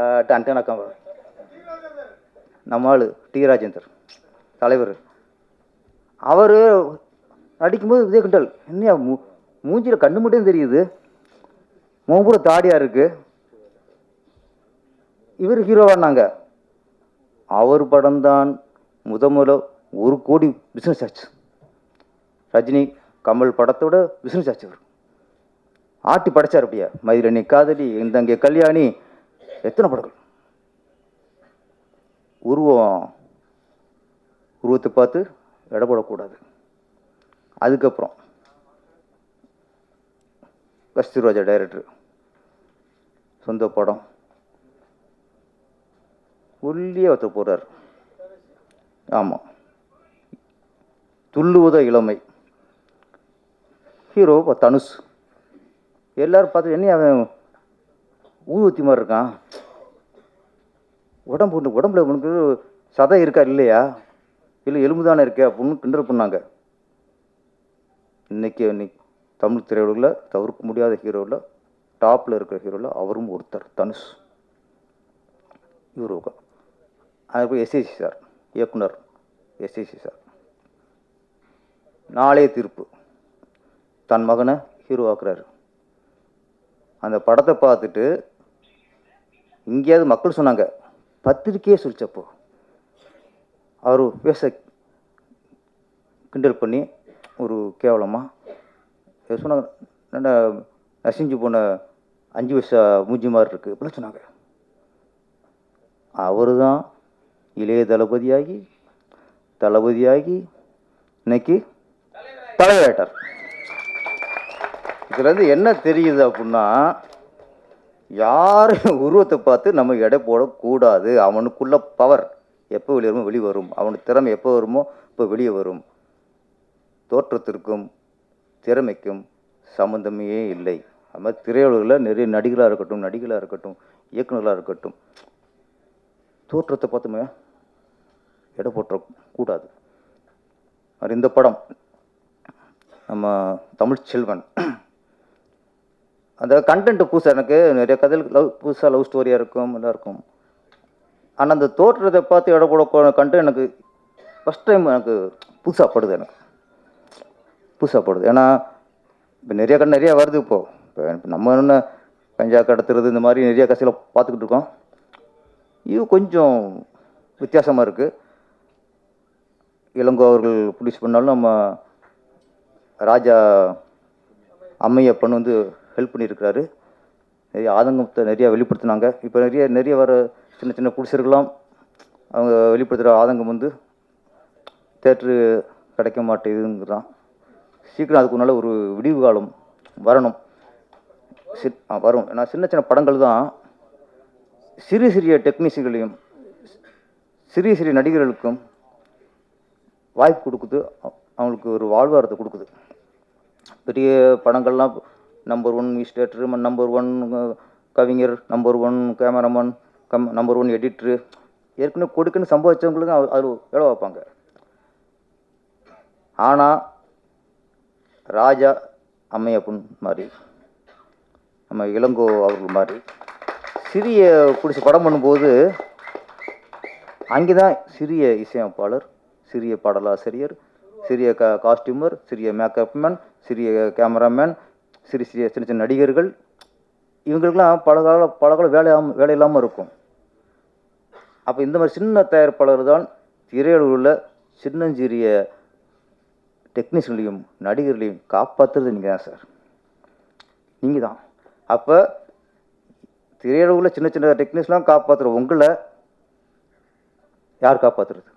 S10: நம்ம ஆளு டி ராஜேந்தர் தலைவர். அவர் நடிக்கும்போது இதே கிண்டல், என்னையா மூஞ்சியில் கண்ணு மட்டும் தெரியுது, மூம்பூட தாடியாக இருக்கு, இவர் ஹீரோவானாங்க. அவர் படம்தான் முதல்ல 1 கோடி பிஸ்னஸ் ஆச்சு. ரஜினி கமல் படத்தோட பிஸ்னஸ் ஆச்சு. அவர் ஆட்டி படைச்சார் அப்படியே. மயிலணி காதலி, இந்தங்கே கல்யாணி, எத்தனை படங்கள். உருவத்தை பார்த்து எடை போடக்கூடாது. அதுக்கப்புறம் கஸ்தூர்ராஜா டைரக்டர், சொந்த படம், உள்ளே ஒருத்தர் போகிறார். ஆமாம், துள்ளுவத இளமை, ஹீரோ தனுஷ். எல்லாரும் பார்த்து என்ன அவன் ஊதுவத்தி மாதிரி இருக்கான், உடம்புல உனக்கு சதை இருக்கா இல்லையா, இல்லை எலும்பு தானே இருக்கே அப்படின்னு கிண்டல் பண்ணாங்க. இன்னைக்கு தமிழ் திரையுலகில் தவிர்க்க முடியாத ஹீரோவில், டாப்பில் இருக்கிற ஹீரோவில் அவரும் ஒருத்தர், தனுஷ். ஹீரோக்கா அதுக்கு எஸ்ஏசி சார், இயக்குனர் எஸ்ஏசி சார். நாளே தீர்ப்பு, தன் மகனை ஹீரோ ஆக்குறாரு. அந்த படத்தை பார்த்துட்டு இங்கேயாவது மக்கள் சொன்னாங்க, பத்திரிக்கையே சொல்லிச்சப்போ அவர் பேச கிண்டல் பண்ணி ஒரு கேவலமாக சொன்னாங்க. என்ன நசிஞ்சு போன 5 வயசு மூஞ்சி மாதிரி இருக்குது இப்படிலாம் சொன்னாங்க. அவர் தான் இளைய தளபதியாகி இன்னைக்கு தலைவராயிட்டார். இதுலேருந்து என்ன தெரியுது அப்படின்னா, யார் உருவத்தை பார்த்து நம்ம எடை போடக்கூடாது. அவனுக்குள்ள பவர் எப்போ வெளியே வருமோ வெளியே வரும், அவனுக்கு திறமை எப்போ வருமோ இப்போ வெளியே வரும். தோற்றத்திற்கும் திறமைக்கும் சம்மந்தமே இல்லை. அது மாதிரி திரையுலகில் நிறைய நடிகளாக இருக்கட்டும், இயக்குநர்களாக இருக்கட்டும், தோற்றத்தை பார்த்துமே எடை போட்டக்கூடாது. அது இந்த படம் நம்ம தமிழ் செல்வன், அந்த கண்டென்ட்டு புதுசாக, எனக்கு நிறைய கதைகள் புதுசாக லவ் ஸ்டோரியாக இருக்கும், எல்லாம் இருக்கும். ஆனால் அந்த தோற்றத்தை பார்த்து எடை போட கண்டென்ட் எனக்கு ஃபஸ்ட் டைம் எனக்கு புதுசாக படுது. ஏன்னா இப்போ நிறைய வருது. இப்போ நம்ம என்ன கஞ்சா கடத்துறது இந்த மாதிரி நிறைய கதையில் பார்த்துக்கிட்டு இருக்கோம். இது கொஞ்சம் வித்தியாசமாக இருக்குது. இளங்கோ அவர்கள் ப்ரொடியூஸ் பண்ணாலும் நம்ம ராஜா அம்மையப்பன் வந்து ஹெல்ப் பண்ணியிருக்கிறாரு. நிறைய ஆதங்கத்தை நிறையா வெளிப்படுத்தினாங்க. இப்போ நிறைய வர சின்ன ப்ரொடியூசர்கள்லாம் அவங்க வெளிப்படுத்துகிற ஆதங்கம் வந்து தேட்ரு கிடைக்க மாட்டேங்குதுங்கிறான். சீக்கிரம் அதுக்கு முன்னால் ஒரு விடிவு காலம் வரணும். வரும். ஏன்னா சின்ன படங்கள் தான் சிறிய டெக்னீஷியன்களையும் சிறிய நடிகர்களுக்கும் வாய்ப்பு கொடுக்குது, அவங்களுக்கு ஒரு வாழ்வாரத்தை கொடுக்குது. பெரிய படங்கள்லாம் நம்பர் 1 மினிஸ்டர், நம்பர் 1 கவிஞர், நம்பர் 1 கேமராமேன், நம்பர் 1 எடிட்ரு, ஏற்கனவே கொடுக்குன்னு சம்பாதிச்சவங்களுக்கு அது வேலை வைப்பாங்க. ஆனால் ராஜா அம்மையப்பன் மாதிரி, நம்ம இளங்கோ அவர்கள் மாதிரி சிறிய பிடிச்சி படம் பண்ணும்போது அங்கே தான் சிறிய இசையமைப்பாளர், சிறிய பாடலாசிரியர், சிறிய காஸ்டியூமர், சிறிய மேக்கப் மேன், சிறிய கேமராமேன், சின்ன நடிகர்கள், இவங்களுக்கெல்லாம் பல கால வேலை இல்லாமல் இருக்கும். அப்போ இந்த மாதிரி சின்ன தயாரிப்பாளர் தான் திரையுலகில் சின்னஞ்சிறிய டெக்னீஷியன்லையும் நடிகர்களையும் காப்பாற்றுறது நீங்கள் தான் சார், நீங்கள் தான். அப்போ திரையுலகில் சின்ன டெக்னீஷியன்லாம் காப்பாற்றுற உங்களை யார் காப்பாற்றுறது?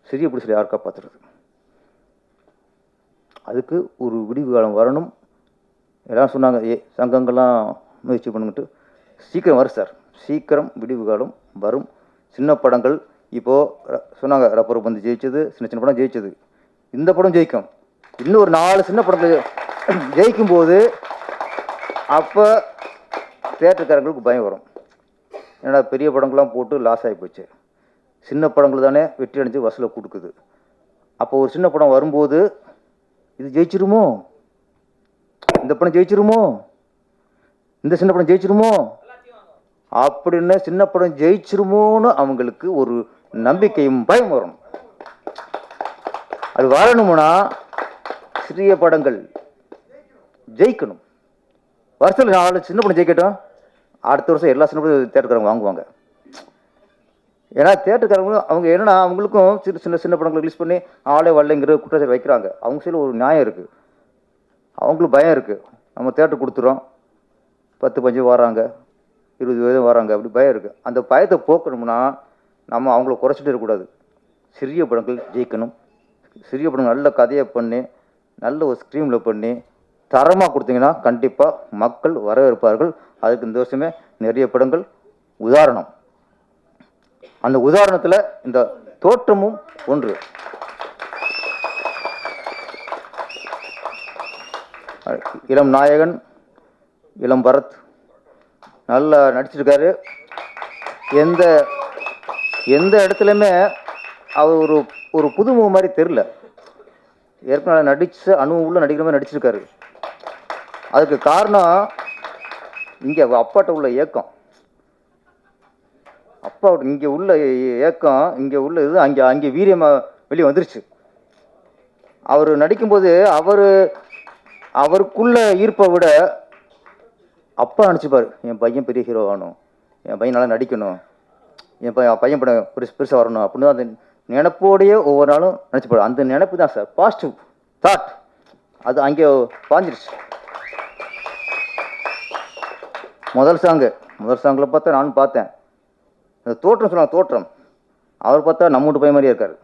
S10: சிறிய பிடிச்சல யார் காப்பாற்றுறது? அதுக்கு ஒரு விடிவு காலம் வரணும். எல்லாம் சொன்னாங்க, சங்கங்கள்லாம் முயற்சி பண்ணுங்கிட்டு. சீக்கிரம் வரும் சார், சீக்கிரம் விடிவு காலம் வரும். சின்ன படங்கள் இப்போது சொன்னாங்க, ரப்பர் பந்து ஜெயிச்சது, சின்ன படம் ஜெயிச்சது, இந்த படம் ஜெயிக்கும். இன்னும் ஒரு 4 சின்ன படங்கள் ஜெயிக்கும்போது அப்போ தேட்டருக்காரங்களுக்கு பயம் வரும். ஏன்னா பெரிய படங்கள்லாம் போட்டு லாஸ் ஆகி போச்சு, சின்ன படங்கள் தானே வெற்றி அடைஞ்சு வசூலை கொடுக்குது. அப்போ ஒரு சின்ன படம் வரும்போது இது ஜெயிச்சிருமோ, இந்த படம் ஜெயிச்சிருமோ, இந்த சின்ன படம் ஜெயிச்சிருமோ அப்படின்னு சின்ன படம் ஜெயிச்சிருமோன்னு அவங்களுக்கு ஒரு நம்பிக்கையும் பயம் வரும். அது வரணும்னா சிறிய படங்கள் ஜெயிக்கணும். வருஷத்தில் 4 சின்ன படம் ஜெயிக்கட்டும், அடுத்த வருஷம் எல்லா சின்ன படம் தேட்டருக்காரங்க வாங்குவாங்க. ஏன்னா தேட்டருக்காரங்க அவங்க என்னன்னா அவங்களுக்கும் சின்ன படங்களை ரிலீஸ் பண்ணி ஆளே வரலைங்கிற குற்றச்சாட்டு வைக்கிறாங்க. அவங்க சைடில் ஒரு நியாயம் இருக்குது, அவங்களுக்கு பயம் இருக்குது. நம்ம தேட்டர் கொடுத்துறோம், 10-15 வராங்க, 20 பேர் வராங்க, அப்படி பயம் இருக்குது. அந்த பயத்தை போக்கணும்னா நம்ம அவங்கள குறைச்சிட்டு இருக்கக்கூடாது. சிறிய படங்கள் ஜெயிக்கணும். சிறிய படம் நல்ல கதையை பண்ணி நல்ல ஒரு ஸ்க்ரீனில் பண்ணி தரமாக கொடுத்தீங்கன்னா கண்டிப்பாக மக்கள் வரவேற்பார்கள். அதுக்கு இந்த வருஷமே நிறைய படங்கள் உதாரணம். அந்த உதாரணத்தில் இந்த தோற்றமும் ஒன்று. இளம் நாயகன் இளம் பரத் நல்லா நடிச்சிருக்காரு. எந்த எந்த இடத்துலையுமே அவர் ஒரு புதுமுகம் மாதிரி தெரில. ஏற்கனவே நடித்த அனுபவம் நடிக்கிற மாதிரி நடிச்சிருக்காரு. அதுக்கு காரணம் இங்கே அப்பாட்ட உள்ள ஏக்கம், அப்பா இங்கே உள்ள ஏக்கம், இங்கே உள்ள இது அங்கே வீரியமாக வெளியே வந்துருச்சு. அவர் நடிக்கும்போது அவருக்குள்ள ஈர்ப்பை விட அப்பா நினச்சிப்பார், என் பையன் பெரிய ஹீரோ ஆகணும், என் பையன் நல்லா நடிக்கணும், என் பையன் படம் பெருசாக வரணும் அப்படின்னு அந்த நினைப்போடையே ஒவ்வொரு நாளும் நினச்சிப்பார். அந்த நினைப்பு தான் சார் பாசிட்டிவ் தாட். அது அங்கே பாஞ்சிருச்சு. முதல் சாங்கில் பார்த்தா நானும் பார்த்தேன். அந்த தோற்றம் சொன்னாங்க, தோற்றம் அவர் பார்த்தா நம்ம வீட்டு பையன் மாதிரியே இருக்கார்.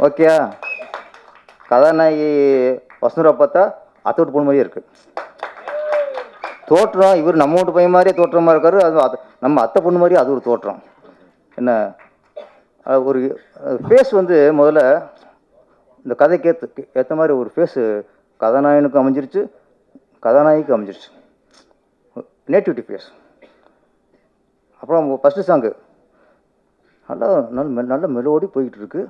S10: ஓகே, கதாநாயகி வசந்தரா பார்த்தா அத்தை வீட்டு பொண்ணு மாதிரியே இருக்குது. தோற்றம் இவர் நம்ம வீட்டு பையன் மாதிரியே தோற்றமாக இருக்காரு. அது நம்ம அத்தை பொண்ணு மாதிரியே அது ஒரு தோற்றம். என்ன ஒரு ஃபேஸ் வந்து முதல்ல இந்த கதைக்கு ஏற்ற மாதிரி ஒரு ஃபேஸு கதாநாயகனுக்கு அமைஞ்சிருச்சு, கதாநாயகிக்கு அமைஞ்சிருச்சு. Nativity face. அப்புறம் ஃபஸ்ட்டு சாங்கு நல்ல மெலோடி போய்கிட்டு இருக்கு.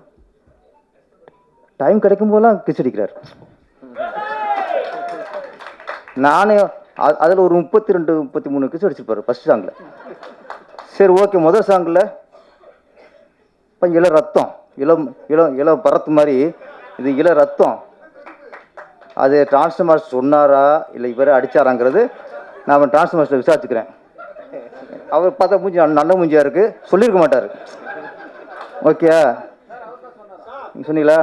S10: டைம் கிடைக்கும் போதெல்லாம் கிஸ் அடிக்கிறார். நானே அதில் ஒரு 32-33 கிஸ் அடிச்சிருப்பார் ஃபஸ்ட் சாங்கில். சரி ஓகே, முதல் சாங்கில் இப்போ இளம் ரத்தம், இளம் பரத்து மாதிரி இது இளம் ரத்தம். அது டிரான்ஸ்ஃபார்மர் சொன்னாரா இல்லை இவரே அடித்தாராங்கிறது நான் டிரான்ஸ்ஃபார்மர்ஸில் விசாரிச்சுக்கிறேன். அவர் பார்த்தா மூஞ்சி நல்ல மூஞ்சியாக இருக்குது, சொல்லியிருக்க மாட்டார். ஓகே, நீங்கள் சொன்னீங்களா?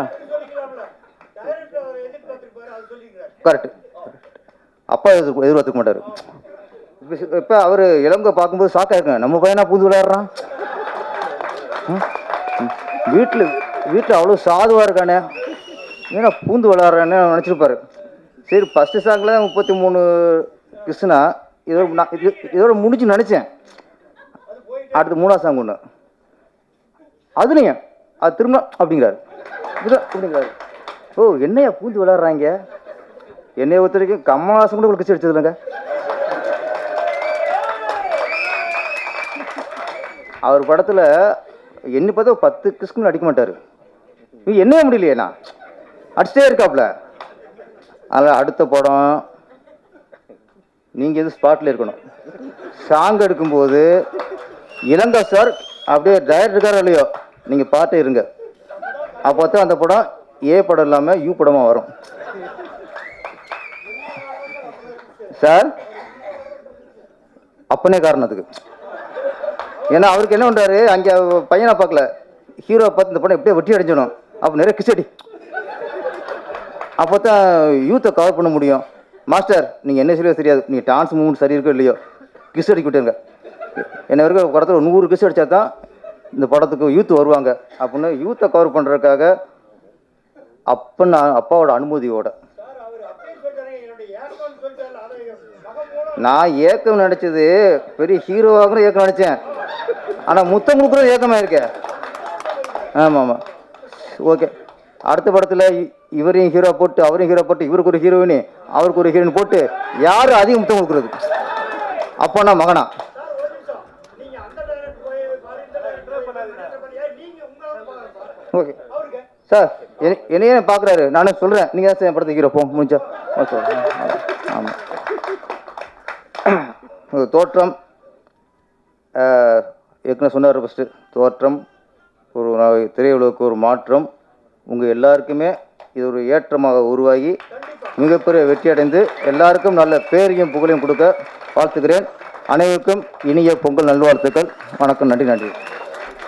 S10: கரெக்டு. அப்பா எதிர்பார்த்துக்க மாட்டார். இப்போ அவர் இளங்க பார்க்கும்போது ஷாக்காக இருக்குங்க, நம்ம பையனா பூந்து விளையாடுறான், வீட்டில் அவ்வளோ சாதுவாக இருக்கானே, ஏன்னா பூந்து விளையாடுறான்னு நினச்சிருப்பாரு. சரி ஃபஸ்ட்டு சாங்கில் 33 கிருஷ்ணா இதோட முடிச்சு நினச்சேன். அடுத்து 3ஆம் சாங் ஒன்று, அதுலேயும் அது திரும்ப அப்படிங்கிறாரு. ஓ என்னையா பூந்து விளையாடுறாங்க, என்னைய ஒருத்த வரைக்கும் கமலஹாசன் கூட கிஸ் அடிச்சது இல்லைங்க. அவர் படத்தில் என்ன பார்த்தா 10 கிஸ்க்கு அடிக்க மாட்டார். நீ என்னவே முடியலையேண்ணா, அடிச்சிட்டே இருக்காப்புல. அதில் அடுத்த படம் நீங்கள் எது ஸ்பாட்டில் இருக்கணும். சாங் எடுக்கும்போது இளங்கா சார் அப்படியே டைரக்டர் இருக்காரோ இல்லையோ, நீங்கள் பாட்டே இருங்க. அப்போ தான் அந்த படம் ஏ படம் இல்லாமல் யூ படமாக வரும். சார் அப்பனே காரணத்துக்கு, ஏன்னா அவருக்கு என்ன பண்ணுறாரு, அங்கே பையனை பார்க்கல, ஹீரோ பார்த்து இந்த படம் எப்படியே வெட்டி அடைஞ்சிடும், அப்போ நிறைய கிசடி, அப்போ தான் யூத்தை கவர் பண்ண முடியும். மாஸ்டர் நீங்கள் என்ன சரியாக தெரியாது, நீங்கள் டான்ஸ் மூவ்மெண்ட் சரி இருக்கோ இல்லையோ கிஸ் அடிக்க விட்டுருங்க. என்ன வரைக்கும் படத்தில் 100 கிஸ் அடித்தா தான் இந்த படத்துக்கு யூத் வருவாங்க அப்படின்னு யூத்தை கவர் பண்ணுறதுக்காக அப்பாவோட அனுமதியோட நான் ஏக்கம் நினச்சது பெரிய ஹீரோவாக ஏக்கம் நினச்சேன். ஆனால் முத்தம் கொடுக்குறது ஏக்கமாக இருக்கேன். ஆமாம் ஆமாம் ஓகே. அடுத்த படத்தில் இவரையும் ஹீரோ போட்டு அவரையும் ஹீரோ போட்டு இவருக்கு ஒரு ஹீரோயினி அவருக்கு ஒரு ஹீரோயின் போட்டு யார் அதிகம் முத்தம் கொடுக்குறது, அப்போனா மகனா? ஓகே சார், என்னையே பார்க்குறாரு, நானே சொல்கிறேன், நீங்கள் தான் சார் என் படத்தை ஹீரோ போ முடிஞ்சா. ஓகே ஆமாம். தோற்றம் ஏற்கனவே சொன்னார். ஃபஸ்ட்டு தோற்றம் ஒரு திரையுலகுக்கு ஒரு மாற்றம், உங்கள் எல்லாருக்குமே இது ஒரு ஏற்றமாக உருவாகி மிகப்பெரிய வெற்றி அடைந்து எல்லாருக்கும் நல்ல பேரையும் புகழையும் கொடுக்க வாழ்த்துக்கிறேன். அனைவருக்கும் இனிய பொங்கல் நல்வாழ்த்துக்கள். வணக்கம், நன்றி.